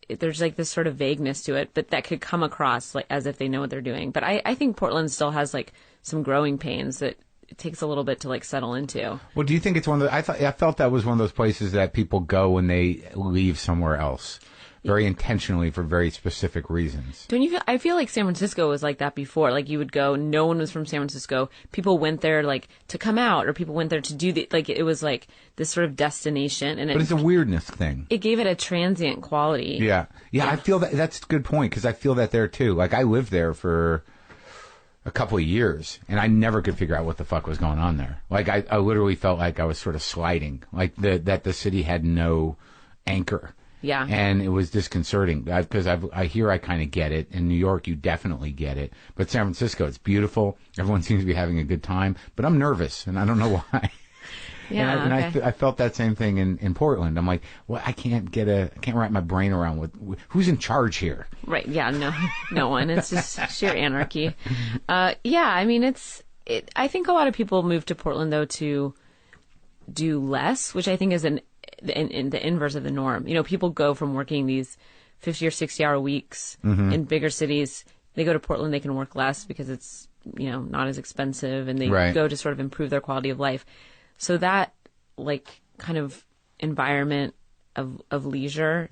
there's this sort of vagueness to it, but that could come across as if they know what they're doing. But I think Portland still has some growing pains that it takes a little bit to settle into. Well, do you think it's one of the, I felt that was one of those places that people go when they leave somewhere else. Very intentionally for very specific reasons. Don't you feel? I feel like San Francisco was like that before. You would go, no one was from San Francisco. People went there to come out, or people went there to do it was this sort of destination. And but it's a weirdness thing. It gave it a transient quality. Yeah. I feel that's a good point because I feel that there too. I lived there for a couple of years and I never could figure out what the fuck was going on there. I literally felt like I was sort of sliding, that the city had no anchor. Yeah. And it was disconcerting because I hear I kind of get it. In New York, you definitely get it. But San Francisco, it's beautiful. Everyone seems to be having a good time. But I'm nervous, and I don't know why. Yeah, and okay. I felt that same thing in Portland. I'm like, well, I can't wrap my brain around who's in charge here. Right. Yeah. No one. It's just sheer anarchy. Yeah. I mean, I think a lot of people move to Portland though to do less, which I think is in the inverse of the norm. People go from working these 50 or 60-hour weeks in bigger cities. They go to Portland, they can work less because it's, not as expensive, and they go to sort of improve their quality of life. So that, kind of environment of leisure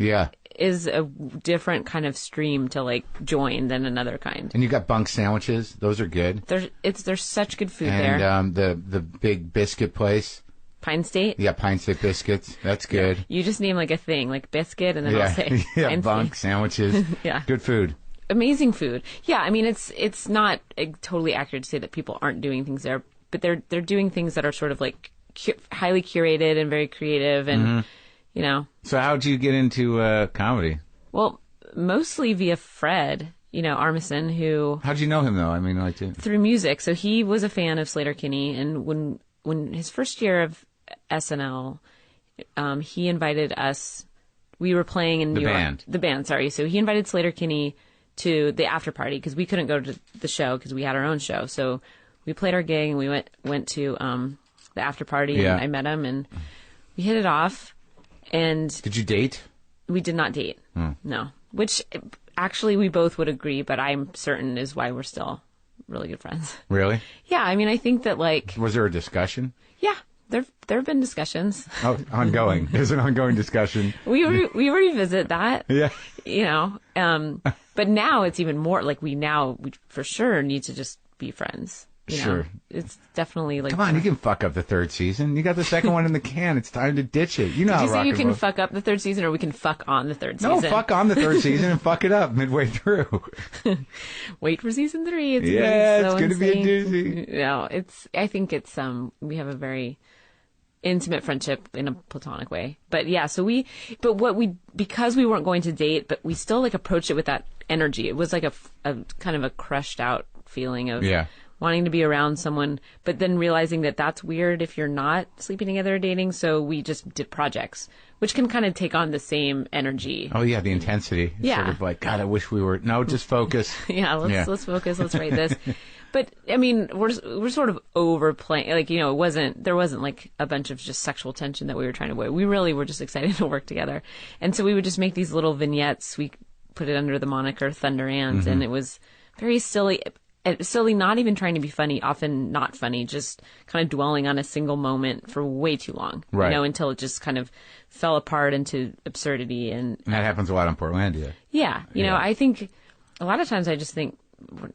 is a different kind of stream to, join than another kind. And you got bunk sandwiches. Those are good. There's such good food there. And the big biscuit place. Pine State? Yeah, Pine State biscuits. That's good. Yeah. You just name a thing, biscuit, and then I'll say Pine bunk State. Sandwiches. Yeah. Good food. Amazing food. Yeah, I mean, it's not totally accurate to say that people aren't doing things there, but they're doing things that are sort of highly curated and very creative, and So how'd you get into comedy? Well, mostly via Fred, Armisen, who. How'd you know him though? I mean, through music. So he was a fan of Slater-Kinney, and when his first year of SNL, he invited us. We were playing in New York. The band, sorry. So he invited Slater-Kinney to the after party because we couldn't go to the show because we had our own show. So we played our gig and we went to the after party, and I met him and we hit it off. And did you date? We did not date. No. Which actually we both would agree, but I'm certain is why we're still really good friends. Really? Yeah, I mean, I think that Was there a discussion? Yeah, there have been discussions. Oh, ongoing. There's an ongoing discussion. We revisit that. Yeah. But now it's even more we for sure need to just be friends. Sure. It's definitely Come on, you can fuck up the third season. You got the second one in the can. It's time to ditch it. You know how Did you say you can roll. fuck up the third season, or we can fuck on the third season? No, fuck on the third season and fuck it up midway through. Wait for season 3. It's going to be a doozy. No, I think it's we have a very intimate friendship in a platonic way. But yeah, because we weren't going to date, but we still approached it with that energy. It was a kind of a crushed out feeling of wanting to be around someone, but then realizing that that's weird if you're not sleeping together or dating. So we just did projects, which can kind of take on the same energy. Oh yeah, the intensity. It's sort of like, God, I wish we were. No, just focus. Let's focus. Let's write this. But I mean, we're sort of overplaying. Like, there wasn't like a bunch of just sexual tension that we were trying to avoid. We really were just excited to work together, and so we would just make these little vignettes. We put it under the moniker Thunder Ant, and it was very silly. Silly, not even trying to be funny, often not funny, just kind of dwelling on a single moment for way too long, right. Until it just kind of fell apart into absurdity. And that happens a lot on Portlandia. Yeah. I think a lot of times I just think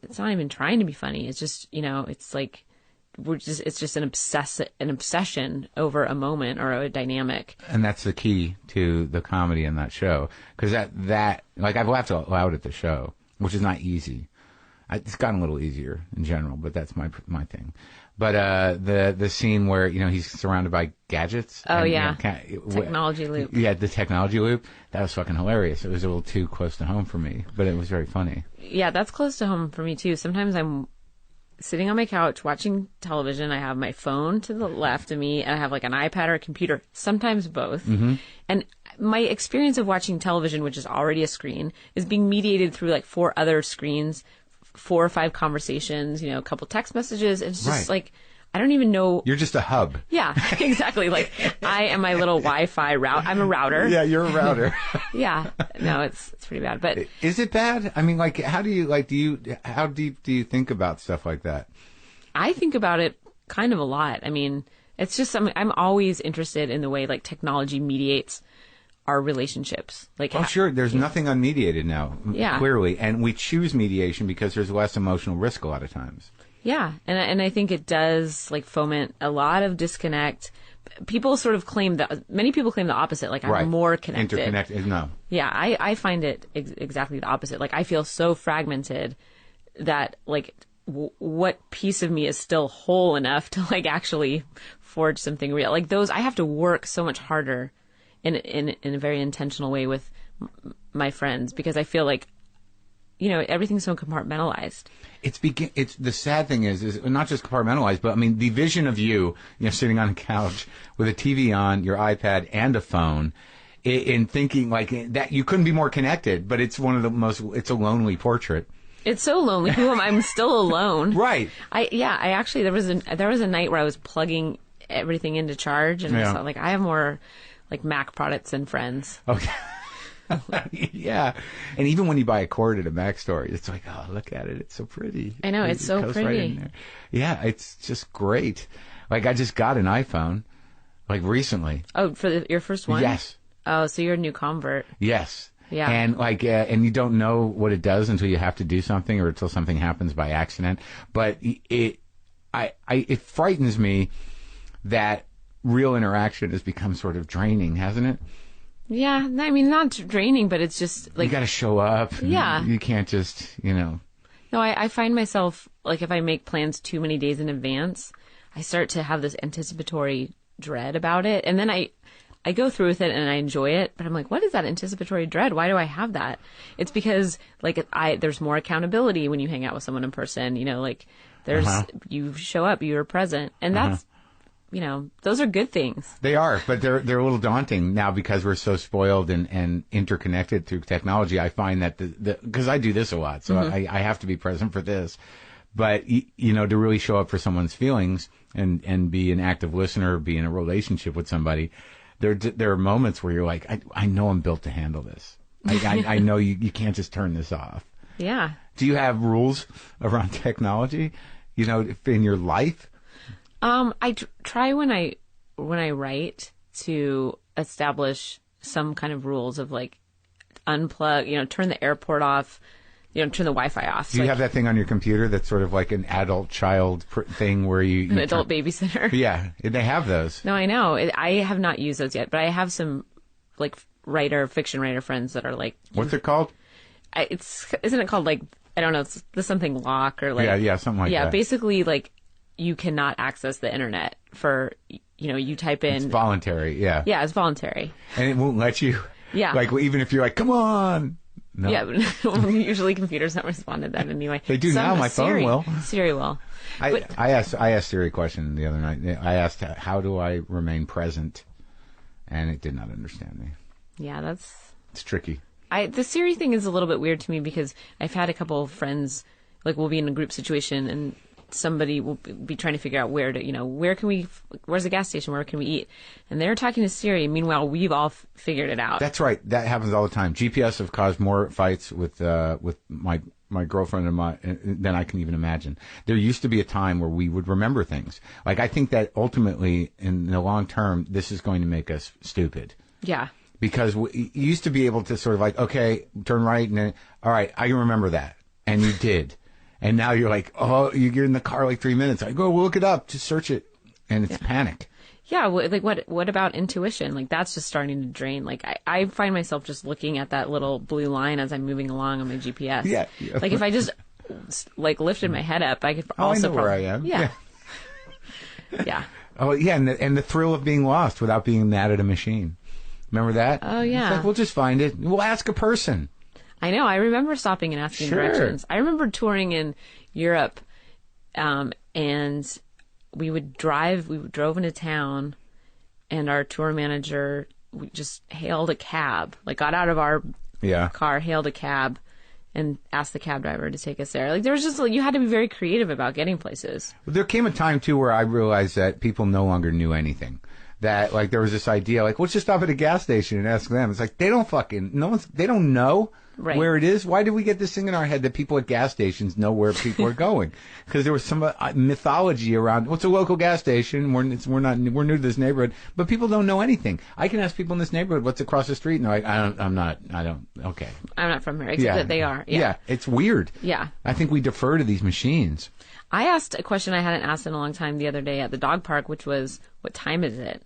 it's not even trying to be funny. It's just, it's like it's just an obsession over a moment or a dynamic. And that's the key to the comedy in that show. Because that, like, I've laughed out loud at the show, which is not easy. It's gotten a little easier in general, but that's my thing. But the scene where he's surrounded by gadgets. Oh technology loop. Yeah, the technology loop. That was fucking hilarious. It was a little too close to home for me, but it was very funny. Yeah, that's close to home for me too. Sometimes I'm sitting on my couch watching television. I have my phone to the left of me, and I have like an iPad or a computer. Sometimes both. Mm-hmm. And my experience of watching television, which is already a screen, is being mediated through like 4 other screens. 4 or 5 conversations, a couple text messages. It's just like, I don't even know. You're just a hub. Yeah, exactly. Like, I am my little Wi-Fi route. I'm a router. Yeah, you're a router. Yeah. No, it's pretty bad. But is it bad? I mean, like, how deep do you think about stuff like that? I think about it kind of a lot. I mean, it's just I'm always interested in the way like technology mediates our relationships. Like, sure. There's nothing unmediated now, clearly. And we choose mediation because there's less emotional risk a lot of times. Yeah. And I think it does, like, foment a lot of disconnect. People sort of many people claim the opposite, like, I'm more connected. Interconnected, no. Yeah, I find it exactly the opposite. Like, I feel so fragmented that, like, what piece of me is still whole enough to, like, actually forge something real? Like, I have to work so much harder in a very intentional way with my friends, because I feel like, everything's so compartmentalized. It's the sad thing is not just compartmentalized, but I mean, the vision of you sitting on a couch with a TV on, your iPad, and a phone, in thinking like that, you couldn't be more connected, but it's it's a lonely portrait. It's so lonely. I'm still alone. Right. I actually, there was a night where I was plugging everything into charge, and I was like, I have more like Mac products and friends. Okay. Yeah. And even when you buy a cord at a Mac store, it's like, oh, look at it. It's so pretty. I know. It's so pretty. Right in there. Yeah. It's just great. Like, I just got an iPhone, like, recently. Oh, for your first one? Yes. Oh, so you're a new convert. Yes. Yeah. And like, and you don't know what it does until you have to do something or until something happens by accident. But it frightens me that real interaction has become sort of draining, hasn't it? Yeah, I mean, not draining, but it's just like... You got to show up. Yeah. You can't just, No, I find myself, like, if I make plans too many days in advance, I start to have this anticipatory dread about it. And then I go through with it and I enjoy it, but I'm like, what is that anticipatory dread? Why do I have that? It's because, like, there's more accountability when you hang out with someone in person. Like, there's... You show up, you're present. And that's... those are good things. They are, but they're a little daunting now because we're so spoiled and interconnected through technology. I find that because I do this a lot, so I have to be present for this. But, to really show up for someone's feelings and be an active listener, be in a relationship with somebody, there are moments where you're like, I know I'm built to handle this. I know you can't just turn this off. Yeah. Do you have rules around technology, in your life? I try when I write to establish some kind of rules of, like, unplug, turn the airport off, turn the Wi-Fi off. Do you have that thing on your computer that's sort of like an adult-child thing where you an adult babysitter? Yeah, they have those. No, I know. I have not used those yet, but I have some, like, fiction writer friends that are like... What's it called? Isn't it called, like, I don't know, it's something lock or, like... Yeah, something like that. Yeah, basically, like... You cannot access the internet for, you type in... It's voluntary, yeah. Yeah, it's voluntary. And it won't let you? Yeah. Like, even if you're like, come on, No. Yeah, but usually computers don't respond to that anyway. They do now. My phone will. Siri will. I asked Siri a question the other night. I asked, how do I remain present? And it did not understand me. Yeah, it's tricky. The Siri thing is a little bit weird to me because I've had a couple of friends, like we'll be in a group situation and somebody will be trying to figure out where's the gas station, where can we eat? And they're talking to Siri. Meanwhile, we've all figured it out. That's right. That happens all the time. GPS have caused more fights with my girlfriend and than I can even imagine. There used to be a time where we would remember things. Like, I think that ultimately, in the long term, this is going to make us stupid. Yeah. Because you used to be able to sort of like, okay, turn right, and then, all right, I can remember that. And you did. And now you're like, oh, you're in the car like 3 minutes. I go look it up, just search it, and it's panic. Yeah, like what about intuition? Like, that's just starting to drain. Like, I find myself just looking at that little blue line as I'm moving along on my GPS. Yeah. Like, if I just like lifted my head up, I could also. I know where I am. Yeah. Yeah. Oh yeah, and the thrill of being lost without being mad at a machine. Remember that? Oh yeah. It's like, we'll just find it. We'll ask a person. I know. I remember stopping and asking directions. I remember touring in Europe, and we drove into town, and our tour manager just hailed a cab, like got out of our car, hailed a cab, and asked the cab driver to take us there. Like, there was just, like, you had to be very creative about getting places. There came a time, too, where I realized that people no longer knew anything. That, like, there was this idea, like, let's just stop at a gas station and ask them. It's like, they don't know where it is. Why did we get this thing in our head that people at gas stations know where people are going? Because there was some mythology around, what's a local gas station? We're new to this neighborhood, but people don't know anything. I can ask people in this neighborhood, what's across the street? And they're like, I'm not from here, except that they are. Yeah. It's weird. Yeah. I think we defer to these machines. I asked a question I hadn't asked in a long time the other day at the dog park, which was, what time is it?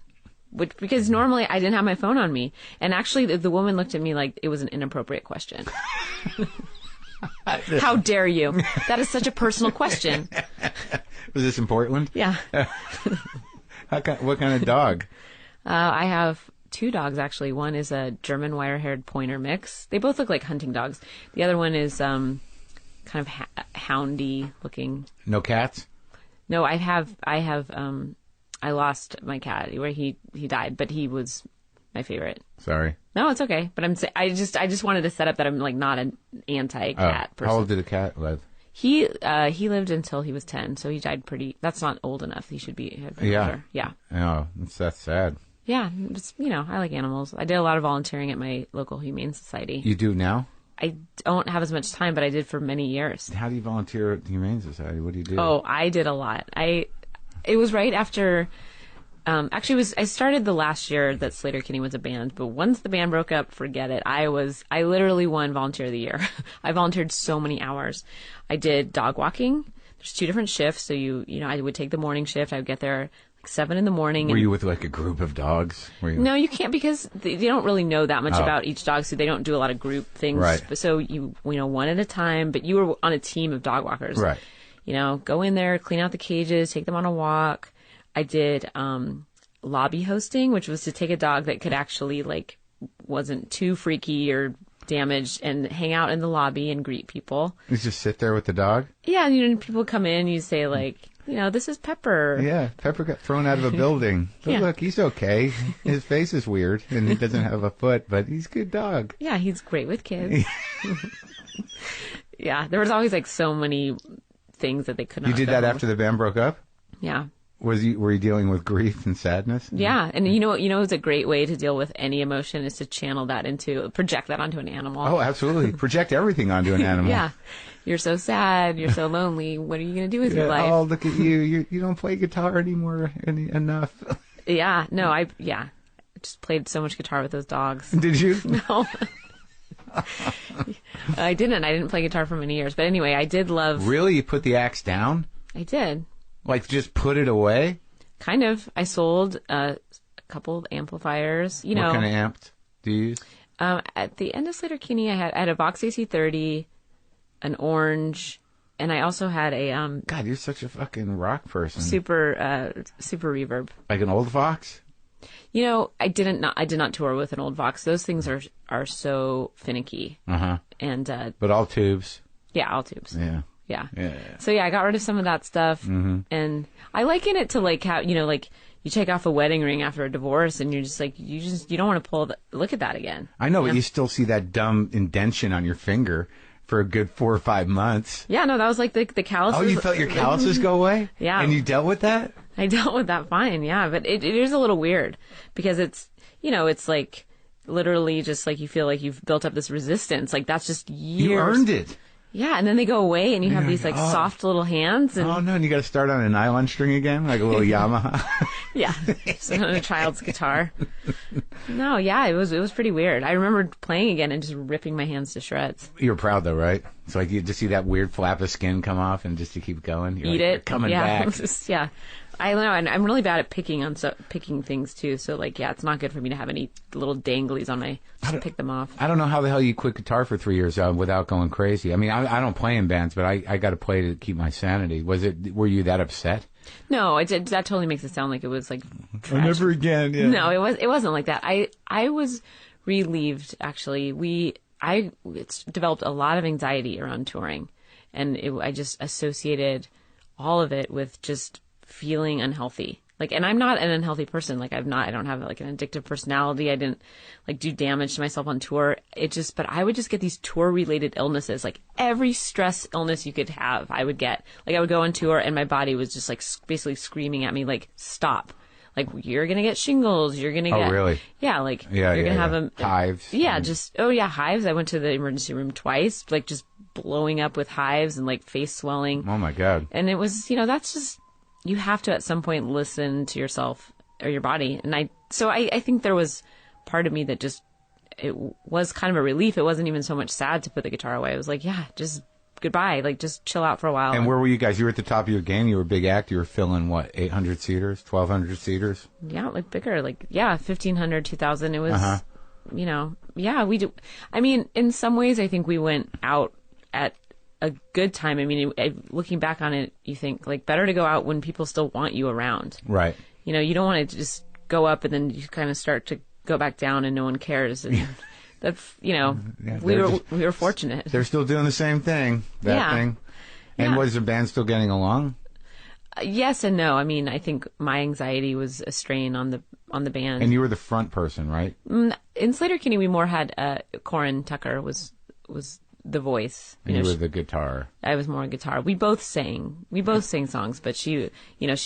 Because normally I didn't have my phone on me. And actually the woman looked at me like it was an inappropriate question. How dare you? That is such a personal question. Was this in Portland? Yeah. What kind of dog? I have two dogs, actually. One is a German wire-haired pointer mix. They both look like hunting dogs. The other one is kind of houndy looking. No cats? No, I lost my cat where he died, but he was my favorite. Sorry. No, it's okay. But I just wanted to set up that I'm like not an anti-cat person. How old did the cat live? He lived until he was 10, so he died that's not old enough. He should be older. Yeah. Oh, that's sad. Yeah, it's, I like animals. I did a lot of volunteering at my local humane society. You do now? I don't have as much time, but I did for many years. How do you volunteer at the Humane Society? What do you do? Oh, I did a lot. It was right after, I started the last year that Slater Kinney was a band, but once the band broke up, forget it. I literally won Volunteer of the Year. I volunteered so many hours. I did dog walking. There's 2 different shifts, so I would take the morning shift. I would get there like 7 in the morning. Were you with like a group of dogs? No, you can't, because they don't really know that much about each dog, so they don't do a lot of group things. Right. So you one at a time, but you were on a team of dog walkers. Right. Go in there, clean out the cages, take them on a walk. I did lobby hosting, which was to take a dog that could actually, like, wasn't too freaky or damaged and hang out in the lobby and greet people. You just sit there with the dog? Yeah, and people come in, you say, like, this is Pepper. Yeah, Pepper got thrown out of a building. But look, he's okay. His face is weird, and he doesn't have a foot, but he's a good dog. Yeah, he's great with kids. Yeah, there was always, like, so many things that they could not. You did that after the band broke up? Yeah. Were you dealing with grief and sadness? Yeah, and it's a great way to deal with any emotion is to channel that project that onto an animal. Oh, absolutely. Project everything onto an animal. Yeah. You're so sad, you're so lonely, what are you going to do with your life? Oh, look at you. You don't play guitar anymore enough. Yeah, no, I just played so much guitar with those dogs. Did you? No. I didn't play guitar for many years, but anyway, I did love. Really? You put the axe down? I did. Like, just put it away? Kind of. I sold a couple of amplifiers. What kind of amps do you use? At the end of Slater Kinney, I had a Vox AC30, an orange, and I also had a God, you're such a fucking rock person. super reverb. Like an old Vox? I did not tour with an old Vox. Those things are so finicky. And but all tubes. Yeah, all tubes. Yeah. Yeah. So I got rid of some of that stuff, and I liken it to like how like you take off a wedding ring after a divorce, and you're just like you don't want to look at that again. I know, but you still see that dumb indention on your finger for a good 4 or 5 months. Yeah, no, that was like the calluses. Oh, you felt your calluses go away? Yeah. And you dealt with that? I dealt with that fine, yeah, but it is a little weird because it's it's like literally just like you feel like you've built up this resistance, like that's just years. You earned it. Yeah, and then they go away, and you have these like soft little hands. And... Oh no! And you got to start on a nylon string again, like a little Yamaha. Yeah, just on a child's guitar. No, yeah, it was pretty weird. I remember playing again and just ripping my hands to shreds. You're proud though, right? It's like you just see that weird flap of skin come off, and just to keep going. You're Eat like, it. You're coming back. Yeah. I don't know, and I'm really bad at picking things too. So like, it's not good for me to have any little danglies on my. Just pick them off. I don't know how the hell you quit guitar for 3 years without going crazy. I mean, I don't play in bands, but I got to play to keep my sanity. Were you that upset? No, that totally makes it sound like it was like. Tragic. Never again. Yeah. No, it wasn't like that. I was relieved actually. I developed a lot of anxiety around touring, and I just associated all of it with just feeling unhealthy. Like, and I'm not an unhealthy person. Like, I don't have like an addictive personality. I didn't like do damage to myself on tour. But I would just get these tour related illnesses. Like every stress illness you could have, I would get. Like I would go on tour and my body was just like basically screaming at me, like, stop. Like, you're going to get shingles. You're going to get. Oh, really? Yeah. Like, you're going to have hives. Yeah. Hives. I went to the emergency room twice, like just blowing up with hives and like face swelling. Oh my God. And it was, that's just. You have to at some point listen to yourself or your body. And I think there was part of me that just, it was kind of a relief. It wasn't even so much sad to put the guitar away. It was like, yeah, just goodbye. Like, just chill out for a while. And where were you guys? You were at the top of your game. You were a big act. You were filling, what, 800 seaters, 1,200 seaters? Yeah, like bigger. Like, 1,500, 2,000. It was, we do. I mean, in some ways, I think we went out at a good time. I mean, looking back on it, you think like better to go out when people still want you around. Right. You don't want to just go up and then you kind of start to go back down and no one cares. And that's, we were fortunate. They're still doing the same thing. That thing. And was the band still getting along? Yes and no. I mean, I think my anxiety was a strain on the band. And you were the front person, right? In Sleater-Kinney, we more had Corin Tucker was the voice. You were the guitar. I was more guitar. We both sang songs, but she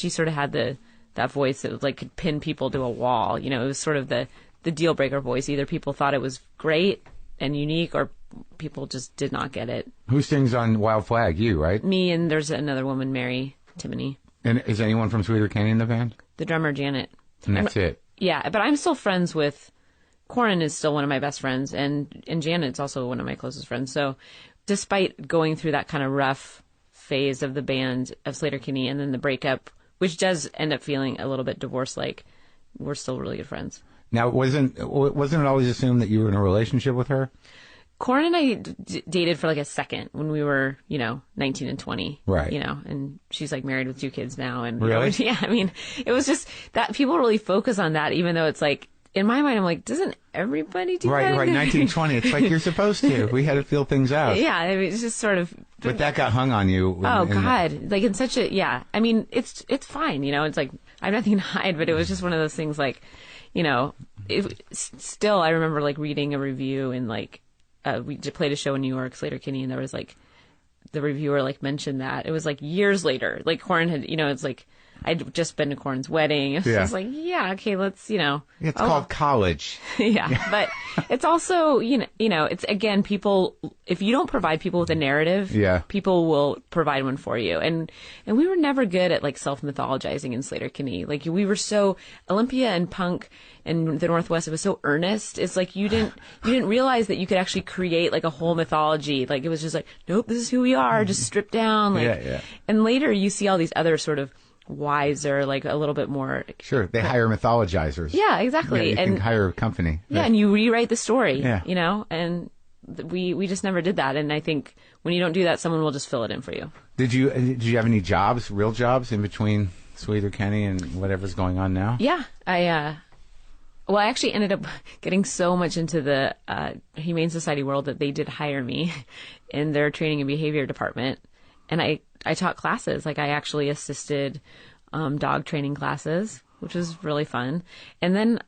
sort of had that voice that like could pin people to a wall. It was sort of the deal breaker voice. Either people thought it was great and unique, or people just did not get it. Who sings on Wild Flag? You, right? Me, and there's another woman, Mary Timoney. And is anyone from Sleater-Kinney in the band? The drummer, Janet. And that's it. Yeah, but I'm still friends with. Corin is still one of my best friends, and Janet's also one of my closest friends. So despite going through that kind of rough phase of the band of Sleater-Kinney and then the breakup, which does end up feeling a little bit divorce-like, we're still really good friends. Now, wasn't it always assumed that you were in a relationship with her? Corin and I dated for like a second when we were, 19 and 20. Right. And she's like married with 2 kids now. And really? Yeah, I mean, it was just that people really focus on that, even though it's like, in my mind, I'm like, doesn't everybody do that? Right, 1920. It's like you're supposed to. We had to feel things out. Yeah, I mean, it's just sort of. But that got hung on you. God. Like, in such a, yeah. I mean, it's fine, It's like, I have nothing to hide, but it was just one of those things like, still, I remember like reading a review and like, we played a show in New York, Sleater-Kinney, and there was like, the reviewer like mentioned that. It was like years later. Like, Corin had, it's like, I'd just been to Corin's wedding. It was like, okay, let's, It's called college. Yeah, but it's also, it's, again, people, if you don't provide people with a narrative, people will provide one for you. And we were never good at, like, self-mythologizing in Sleater-Kinney. Like, we were so, Olympia and punk and the Northwest, it was so earnest. It's like you didn't realize that you could actually create, like, a whole mythology. Like, it was just like, nope, this is who we are, just stripped down. Like, and later you see all these other sort of wiser, like a little bit more. Sure, they hire mythologizers. Yeah, exactly. You can hire a company. Yeah, and you rewrite the story. Yeah. And we just never did that. And I think when you don't do that, someone will just fill it in for you. Did you have any jobs, real jobs, in between Sleater-Kinney and whatever's going on now? Yeah, Well, I actually ended up getting so much into the Humane Society world that they did hire me in their training and behavior department. And I taught classes. Like, I actually assisted dog training classes, which was really fun. And then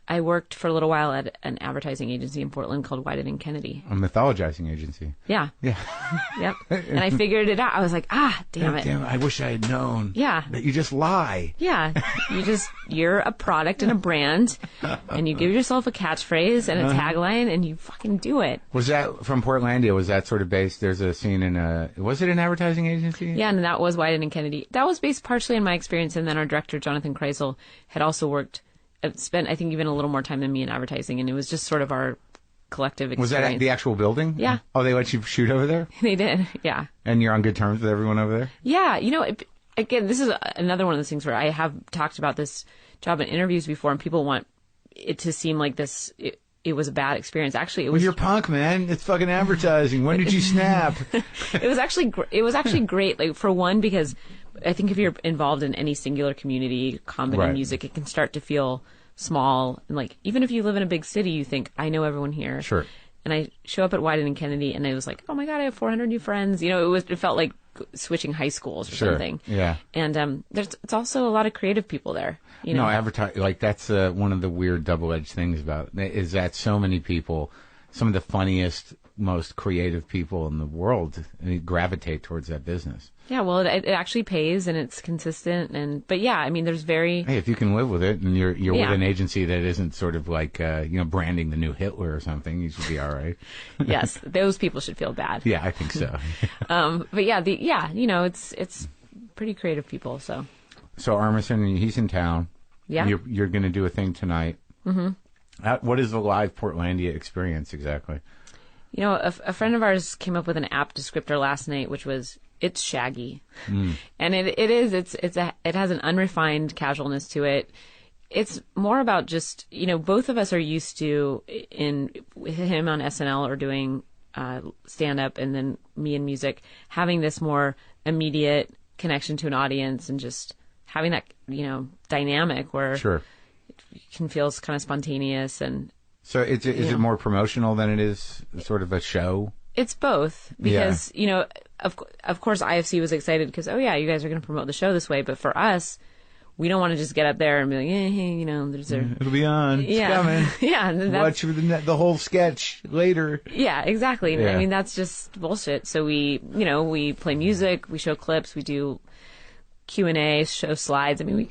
I worked for a little while at an advertising agency in Portland called Whited & Kennedy. A mythologizing agency. Yeah. Yeah. Yep. And I figured it out. I was like, damn it. Damn it. I wish I had known. Yeah. That you just lie. Yeah. You're a product and a brand, and you give yourself a catchphrase and a tagline, and you fucking do it. Was that from Portlandia? Was that sort of based? There's a scene was it an advertising agency? Yeah, and that was Whited & Kennedy. That was based partially on my experience, and then our director, Jonathan Kreisel, had also spent, I think, even a little more time than me in advertising, and it was just sort of our collective experience. Was that at the actual building? Yeah. Oh, they let you shoot over there? They did, yeah. And you're on good terms with everyone over there? Yeah, again, this is another one of those things where I have talked about this job in interviews before, and people want it to seem like this, it was a bad experience. Actually, it was... Well, you're punk, man. It's fucking advertising. When did you snap? It was actually great, like, for one, because I think if you're involved in any singular community, comedy, music, it can start to feel small. And, like, even if you live in a big city, you think, I know everyone here. Sure. And I show up at Whited & Kennedy, and I was like, oh my God, I have 400 new friends. It felt like switching high schools or something. Yeah. And it's also a lot of creative people there. No, like, that's one of the weird double-edged things about it, is that so many people, some of the funniest, most creative people in the world gravitate towards that business. Yeah, well, it actually pays, and it's consistent, but yeah, I mean, there's very... Hey, if you can live with it, and you're with an agency that isn't sort of like, branding the new Hitler or something, you should be all right. Yes, those people should feel bad. Yeah, I think so. But yeah, it's pretty creative people, so... So Armisen, he's in town. Yeah. You're going to do a thing tonight. Mm-hmm. What is the live Portlandia experience exactly? A friend of ours came up with an apt descriptor last night, which was, it's shaggy. And it has an unrefined casualness to it. It's more about just, both of us are used to, with him on SNL or doing stand-up, and then me in music, having this more immediate connection to an audience and just having that, dynamic where sure. it can feel kind of spontaneous. And so is it more promotional than it is sort of a show? It's both, because, of course IFC was excited because, oh yeah, you guys are going to promote the show this way. But for us, we don't want to just get up there and be like, hey, it'll be on. It's coming. Yeah. Watch the whole sketch later. Yeah, exactly. Yeah. I mean, that's just bullshit. So we play music, we show clips, we do Q&A, show slides. I mean,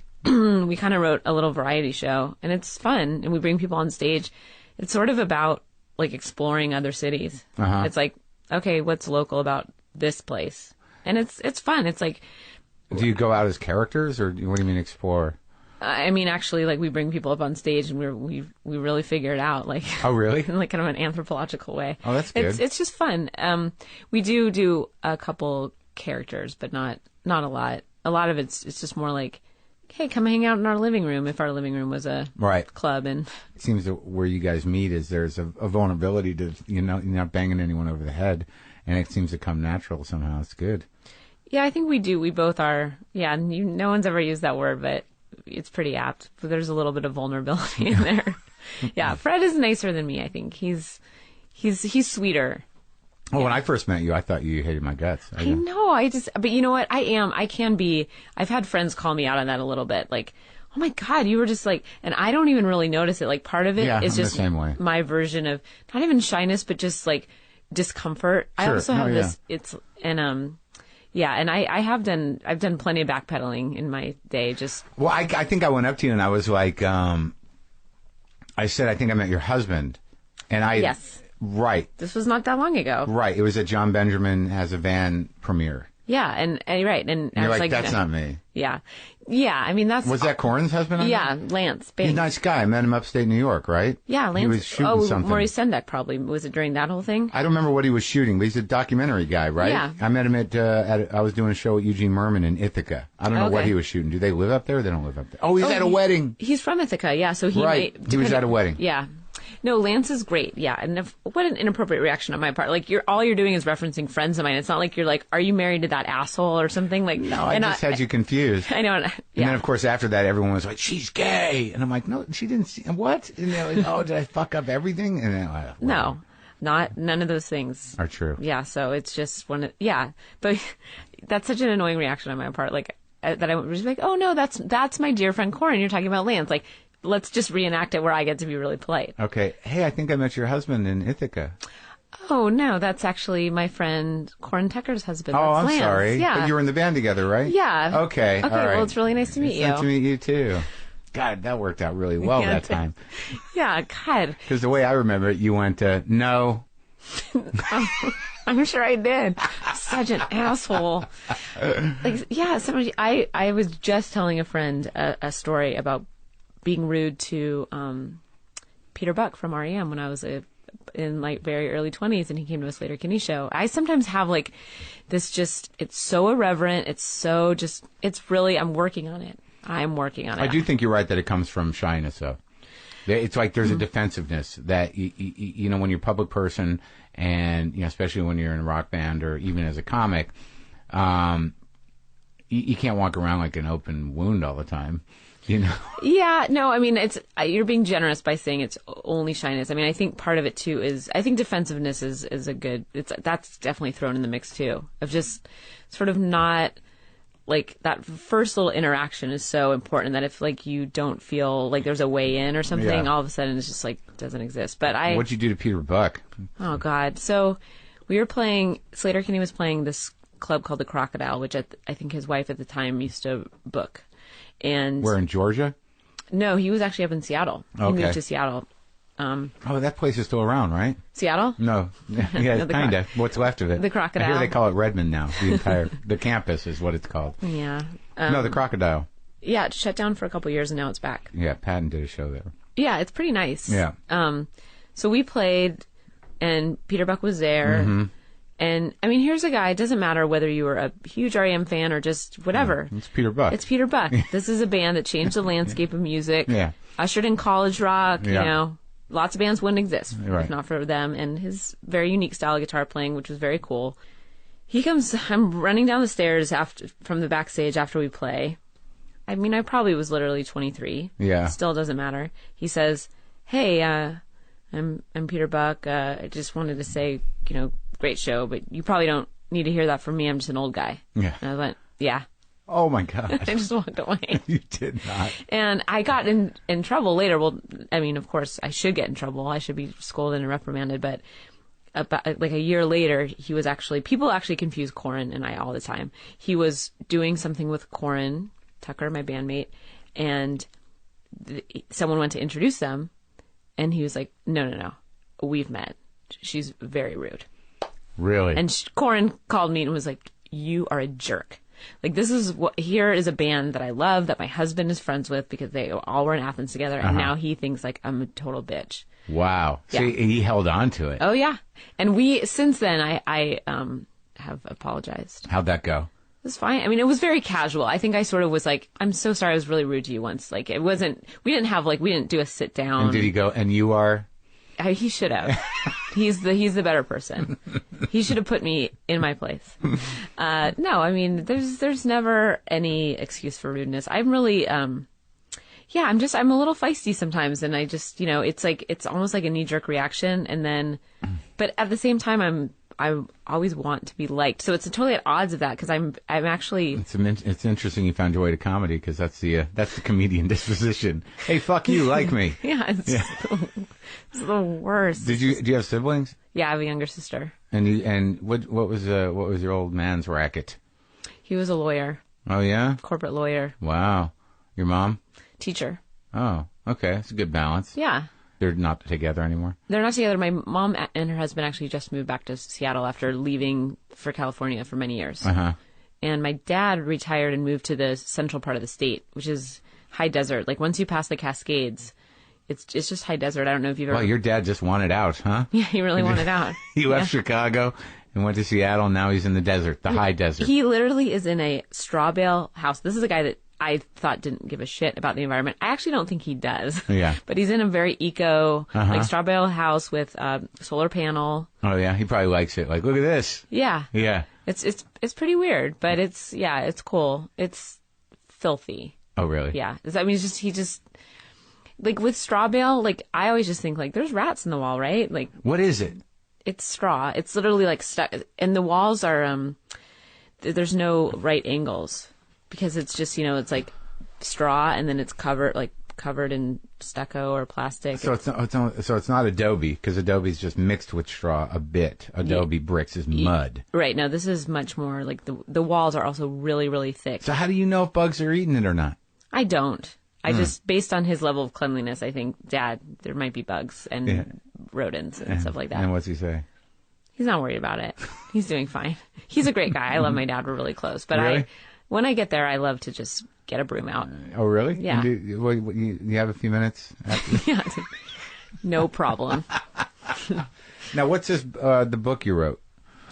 we kind of wrote a little variety show, and it's fun, and we bring people on stage. It's sort of about, like, exploring other cities. Uh-huh. It's like, okay, what's local about this place? And it's fun. It's like... Do you go out as characters, or what do you mean explore? I mean, actually, like, we bring people up on stage, and we really figure it out, like... Oh, really? In, like, kind of an anthropological way. Oh, that's good. It's just fun. We do a couple characters, but not a lot. A lot of it's just more like, hey, come hang out in our living room, if our living room was a club. And it seems that where you guys meet is there's a vulnerability to, you're not banging anyone over the head, and it seems to come natural somehow. It's good. Yeah, I think we do. We both are. Yeah, no one's ever used that word, but it's pretty apt. But there's a little bit of vulnerability in there. Yeah, Fred is nicer than me, I think. He's sweeter. Oh, yeah. When I first met you, I thought you hated my guts. I know. But you know what? I can be. I've had friends call me out on that a little bit. Like, oh my God, you were just like, and I don't even really notice it. Like, part of it is just the same way. My version of not even shyness, but just like discomfort. Sure. I also have this. It's and I've done plenty of backpedaling in my day. Well, I think I went up to you and I was like, I said, I think I met your husband, and yes. Right. This was not that long ago. Right. It was at John Benjamin Has a Van premiere. Yeah, and right. And you're like, that's not me. Yeah. Yeah, I mean, that's... Was that Corin's husband? Yeah, Lance. He's a nice guy. I met him upstate New York, right? Yeah, Lance. He was shooting something. Maurice Sendak probably. Was it during that whole thing? I don't remember what he was shooting, but he's a documentary guy, right? Yeah. I met him I was doing a show at Eugene Merman in Ithaca. I don't know what he was shooting. Do they live up there or they don't live up there? Oh, he's at a wedding. He's from Ithaca, yeah. So he was at a wedding. Yeah. No, Lance is great. Yeah. And what an inappropriate reaction on my part. Like, all you're doing is referencing friends of mine. It's not like you're like, are you married to that asshole or something? Like, no, I just had you confused. I know. And then, of course, after that, everyone was like, she's gay. And I'm like, no, she didn't see. What? And they're like, oh, did I fuck up everything? And then, well, no. None of those things are true. Yeah, so it's just but that's such an annoying reaction on my part. Like that I was like, oh no, that's my dear friend Corin. You're talking about Lance. Like, let's just reenact it where I get to be really polite. Okay. Hey, I think I met your husband in Ithaca. Oh no, that's actually my friend Corin Tucker's husband. Oh, that's I'm Lance. sorry. Yeah, but you were in the band together, right? Yeah. Okay. Okay. All right. Well, it's really nice to meet you. Nice to meet you too. God, that worked out really well that time. Yeah, God. Because the way I remember it, you went, no. I'm sure I did. Such an asshole. Like, yeah, I was just telling a friend a story about being rude to Peter Buck from REM when I was in like very early 20s, and he came to a Slater Kinney show. I sometimes have like this it's so irreverent. It's really, I'm working on it. I'm working on it. I do think you're right that it comes from shyness, though. It's like there's a defensiveness that, you know, when you're a public person and, you know, especially when you're in a rock band or even as a comic, you can't walk around like an open wound all the time, you know? Yeah, no, I mean, you're being generous by saying it's only shyness. I mean, I think part of it, too, is I think defensiveness is a good, that's definitely thrown in the mix, too, of just sort of not... Like, that first little interaction is so important that if, like, you don't feel like there's a way in or something, all of a sudden it's just, like, doesn't exist. But What'd you do to Peter Buck? Oh, God. So, we were playing... Slater Kinney was playing this club called the Crocodile, which I think his wife at the time used to book. And... Where, in Georgia? No, he was actually up in Seattle. Okay. He moved to Seattle. That place is still around, right? Seattle? No. Yeah, No, kind of. What's left of it? The Crocodile. I hear they call it Redmond now. The campus is what it's called. Yeah. No, the Crocodile. Yeah, it shut down for a couple of years and now it's back. Yeah, Patton did a show there. Yeah, it's pretty nice. Yeah. So we played, and Peter Buck was there. Mm-hmm. And, I mean, here's a guy. It doesn't matter whether you were a huge REM fan or just whatever. It's Peter Buck. It's Peter Buck. This is a band that changed the landscape of music. Yeah. Ushered in college rock, Yeah. you know. Lots of bands wouldn't exist Right. if not for them and his very unique style of guitar playing, which was very cool. He comes, I'm running down the stairs from the backstage after we play. I mean, I probably was literally 23. Yeah. Still doesn't matter. He says, hey, I'm Peter Buck. I just wanted to say, you know, great show, but you probably don't need to hear that from me. I'm just an old guy. Yeah. And I went, yeah. Oh, my God. I just walked away. You did not. And I got in trouble later. Well, I mean, of course, I should get in trouble. I should be scolded and reprimanded. But about like a year later, he was people actually confuse Corin and I all the time. He was doing something with Corin Tucker, my bandmate, and someone went to introduce them. And he was like, no, we've met. She's very rude. Really? And Corin called me and was like, you are a jerk. Like, here is a band that I love, that my husband is friends with because they all were in Athens together, and now he thinks, like, I'm a total bitch. Wow. Yeah. See, he held on to it. Oh, yeah. And since then, I have apologized. How'd that go? It was fine. I mean, it was very casual. I think I sort of was like, I'm so sorry I was really rude to you once. Like, we didn't do a sit down. And did he go, and you are? He should have. He's the better person. He should have put me in my place. No, I mean, there's never any excuse for rudeness. I'm really, I'm a little feisty sometimes, and I just, you know, it's almost like a knee-jerk reaction, and then, but at the same time, I always want to be liked. So it's totally at odds of that because I'm actually. It's interesting you found your way to comedy because that's the comedian disposition. Hey, fuck you, like me. Yeah, it's the worst. Do you have siblings? Yeah, I have a younger sister. And what was your old man's racket? He was a lawyer. Oh yeah, corporate lawyer. Wow, your mom? Teacher. Oh, okay, that's a good balance. Yeah. They're not together anymore? They're not together. My mom and her husband actually just moved back to Seattle after leaving for California for many years. Uh-huh. And my dad retired and moved to the central part of the state, which is high desert. Like, once you pass the Cascades, it's just high desert. I don't know if you've ever... Well, your dad just wanted out, huh? Yeah, he really wanted out. He left Chicago and went to Seattle, and now he's in the desert, the high desert. He literally is in a straw bale house. This is a guy that I thought didn't give a shit about the environment. I actually don't think he does. Yeah. But he's in a very eco, like straw bale house with solar panel. Oh yeah, he probably likes it. Like, look at this. Yeah. Yeah. It's pretty weird, but it's cool. It's filthy. Oh really? Yeah. I mean, he just like with straw bale. Like I always just think like there's rats in the wall, right? Like what is it? It's straw. It's literally like stuck, and the walls are there's no right angles because it's just it's like straw, and then it's covered in stucco or plastic. So it's not adobe, because adobe is just mixed with straw a bit. Adobe bricks is mud. Right. No, this is much more like the walls are also really, really thick. So how do you know if bugs are eating it or not? I don't. I just, based on his level of cleanliness, I think, Dad, there might be bugs and rodents and stuff like that. And what's he say? He's not worried about it. He's doing fine. He's a great guy. I love my dad. We're really close. But really? When I get there, I love to just get a broom out. Oh, really? Yeah. You have a few minutes? Yeah. No problem. Now, what's the book you wrote?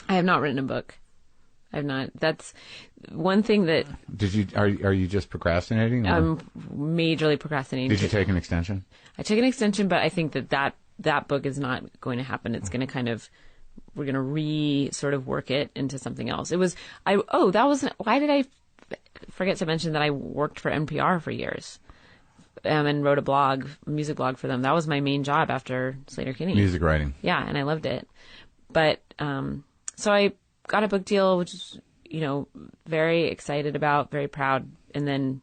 I have not written a book. I have not. That's one thing that... Are you just procrastinating? Or? I'm majorly procrastinating. Did you take an extension? I took an extension, but I think that book is not going to happen. It's going to we're going to sort of work it into something else. Why did I forget to mention that I worked for NPR for years and wrote a music blog for them. That was my main job after Slater-Kinney. Music writing. Yeah, and I loved it. But so I got a book deal, which is, very excited about, very proud, and then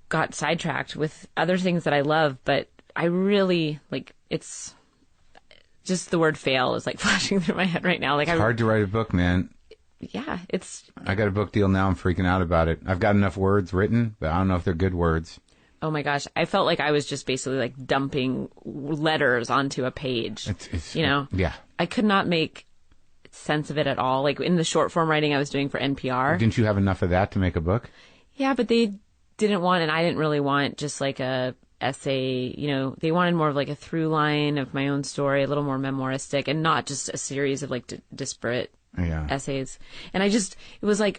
got sidetracked with other things that I love. But I really, it's just the word fail is flashing through my head right now. It's hard to write a book, man. Yeah, I got a book deal now. I'm freaking out about it. I've got enough words written, but I don't know if they're good words. Oh my gosh. I felt like I was just basically dumping letters onto a page. Yeah. I could not make sense of it at all. In the short form writing I was doing for NPR. Didn't you have enough of that to make a book? Yeah, but they didn't want, and I didn't really want just a essay, they wanted more of a through line of my own story, a little more memoiristic, and not just a series of disparate essays. And it was I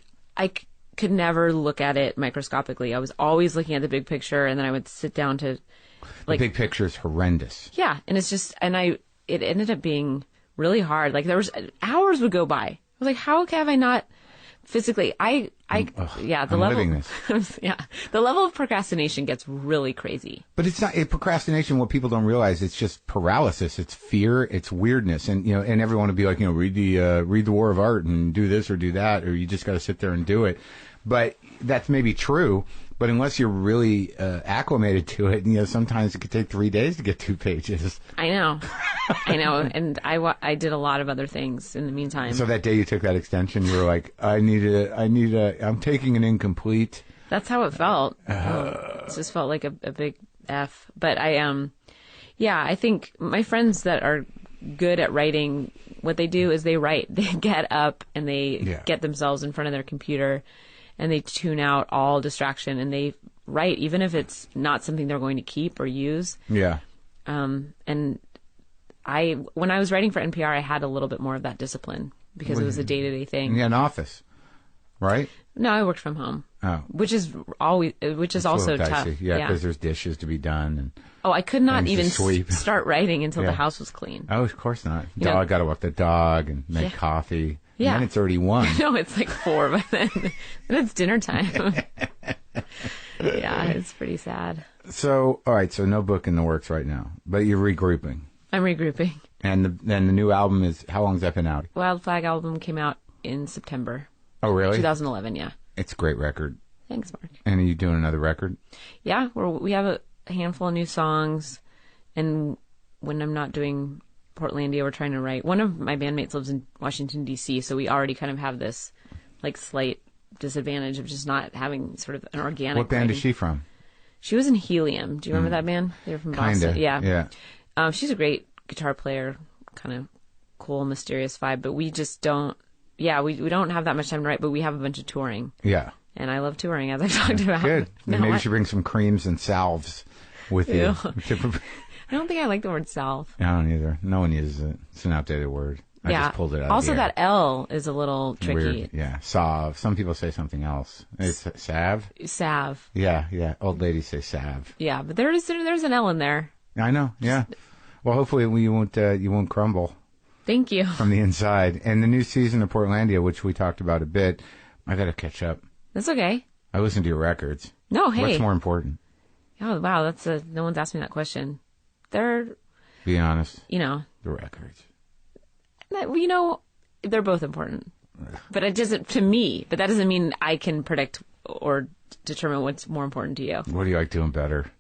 could never look at it microscopically. I was always looking at the big picture, and then I would sit down to the big picture is horrendous. Yeah, and it's just, it ended up being really hard. There was hours would go by. I was like, how have I not physically? The level, the level of procrastination gets really crazy. But it's not procrastination. What people don't realize, it's just paralysis. It's fear. It's weirdness. And and everyone would be like, read the War of Art and do this or do that, or you just got to sit there and do it. But that's maybe true. But unless you're really acclimated to it, sometimes it could take 3 days to get 2 pages. I know. And I did a lot of other things in the meantime. So that day you took that extension, you were like, I'm taking an incomplete. That's how it felt. It just felt like a big F. But I think my friends that are good at writing, what they do is they write. They get up and they get themselves in front of their computer and they tune out all distraction and they write, even if it's not something they're going to keep or use. Yeah. And when I was writing for NPR, I had a little bit more of that discipline because it was a day-to-day thing. Yeah, an office, right? No, I worked from home. Oh. Which is also tough. Yeah, because there's dishes to be done. And I could not even start writing until the house was clean. Oh, of course not. Got to walk the dog and make coffee. Yeah. And then it's already 1. No, it's 4 by then. Then it's dinner time. Yeah, it's pretty sad. So, all right, so no book in the works right now, but you're regrouping. I'm regrouping. And the new album is, how long has that been out? Wild Flag album came out in September. Oh, really? 2011, yeah. It's a great record. Thanks, Mark. And are you doing another record? Yeah, we have a handful of new songs, and when I'm not doing Portlandia, we're trying to write. One of my bandmates lives in Washington, D.C., so we already kind of have this slight disadvantage of just not having sort of an organic What band writing. is she from? She was in Helium. Do you remember that band? They're from Boston. Kinda, yeah. She's a great guitar player, kind of cool, mysterious vibe, but we just don't, we don't have that much time to write, but we have a bunch of touring. Yeah. And I love touring, as I talked about. Good. Maybe you should bring some creams and salves with you. I don't think I like the word salve. I don't either. No one uses it. It's an outdated word. I just pulled it out. Also, of the air. that L is a little tricky. Weird. Yeah, salve. Some people say something else. It's salve. Salve. Yeah. Old ladies say salve. Yeah, but there's an L in there. I know. Yeah. Well, hopefully you won't crumble. Thank you. From the inside. And the new season of Portlandia, which we talked about a bit, I got to catch up. That's okay. I listen to your records. No, hey. What's more important? Oh, wow. No one's asked me that question. Be honest. The records. They're both important. But it doesn't, to me, but that doesn't mean I can predict or determine what's more important to you. What do you like doing better?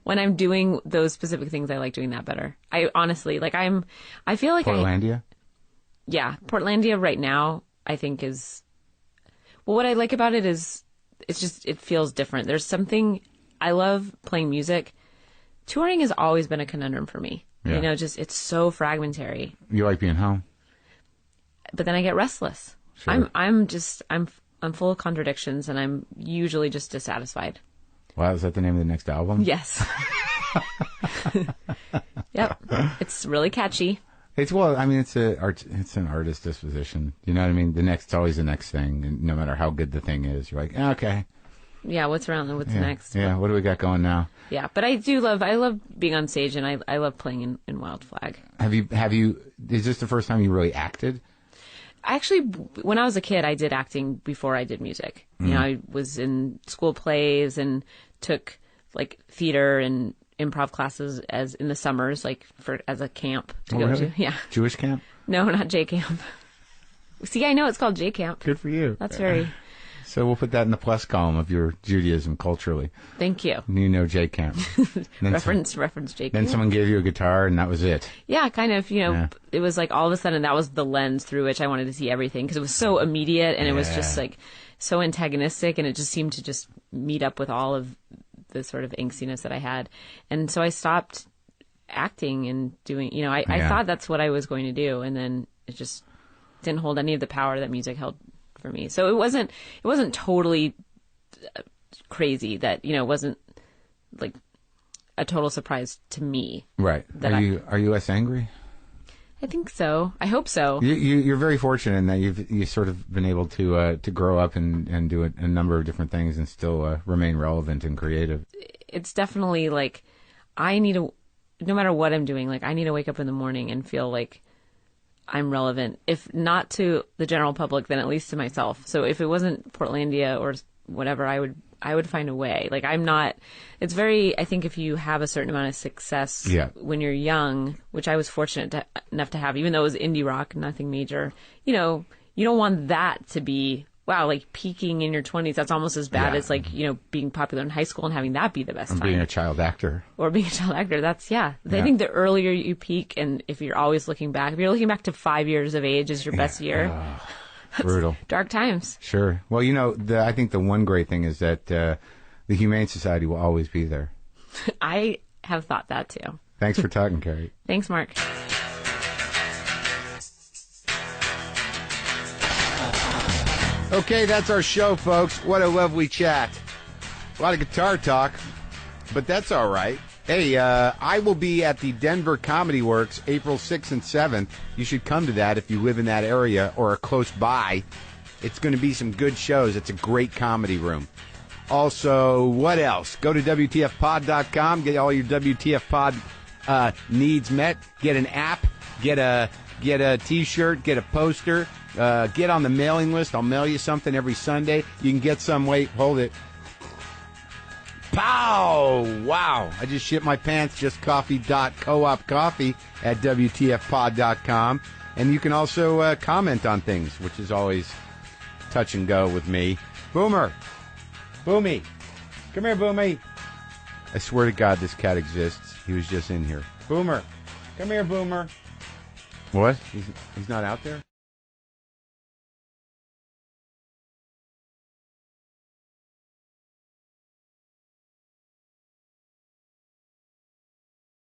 When I'm doing those specific things, I like doing that better. I honestly, I feel like Portlandia? Yeah. Portlandia right now, I think what I like about it is, it feels different. There's something, I love playing music. Touring has always been a conundrum for me. Yeah. It's so fragmentary. You like being home? But then I get restless. Sure. I'm full of contradictions, and I'm usually just dissatisfied. Wow, is that the name of the next album? Yes. Yep. It's really catchy. It's an artist disposition. You know what I mean? It's always the next thing, and no matter how good the thing is, you're like, okay. Yeah, what's next? Yeah, what do we got going now? Yeah, but I love being on stage, and I love playing in Wild Flag. Have you, is this the first time you really acted? Actually, when I was a kid, I did acting before I did music. I was in school plays and took theater and improv classes as in the summers, as a camp to go really? to. Yeah. Jewish camp? No, not J camp. See, I know it's called J camp. Good for you. That's very. So we'll put that in the plus column of your Judaism culturally. Thank you. J camp. reference J camp. Then someone gave you a guitar and that was it. Yeah, kind of. It was all of a sudden that was the lens through which I wanted to see everything, because it was so immediate and it was just so antagonistic, and it just seemed to just meet up with all of the sort of angstiness that I had. And so I stopped acting and doing, I thought that's what I was going to do. And then it just didn't hold any of the power that music held for me. So it wasn't totally crazy that, it wasn't a total surprise to me. Right. Are you less angry? I think so. I hope so. You're very fortunate in that you've sort of been able to grow up and do a number of different things and still remain relevant and creative. It's definitely I need to, no matter what I'm doing, I need to wake up in the morning and feel like I'm relevant. If not to the general public, then at least to myself. So if it wasn't Portlandia or whatever, I would find a way. It's very, I think if you have a certain amount of success when you're young, which I was fortunate enough to have, even though it was indie rock, nothing major, you don't want that to be, wow, peaking in your 20s. That's almost as bad as being popular in high school and having that be the best time. Being a child actor. Or being a child actor. That's, I think the earlier you peak, and if you're always looking back, if you're looking back to 5 years of age as your best year. Brutal. Dark times. Sure. Well, I think the one great thing is that the Humane Society will always be there. I have thought that too. Thanks for talking, Carrie. Thanks, Mark. Okay, that's our show, folks. What a lovely chat. A lot of guitar talk, but that's all right. Hey, I will be at the Denver Comedy Works April 6th and 7th. You should come to that if you live in that area or are close by. It's going to be some good shows. It's a great comedy room. Also, what else? Go to WTFpod.com. Get all your WTF Pod needs met. Get an app. Get a T-shirt. Get a poster. Get on the mailing list. I'll mail you something every Sunday. You can get some. Wait, hold it. Pow! Wow. I just shit my pants. Just coffee.coop coffee at WTFpod.com. And you can also comment on things, which is always touch and go with me. Boomer. Boomy. Come here, Boomy. I swear to God this cat exists. He was just in here. Boomer. Come here, Boomer. What? He's not out there?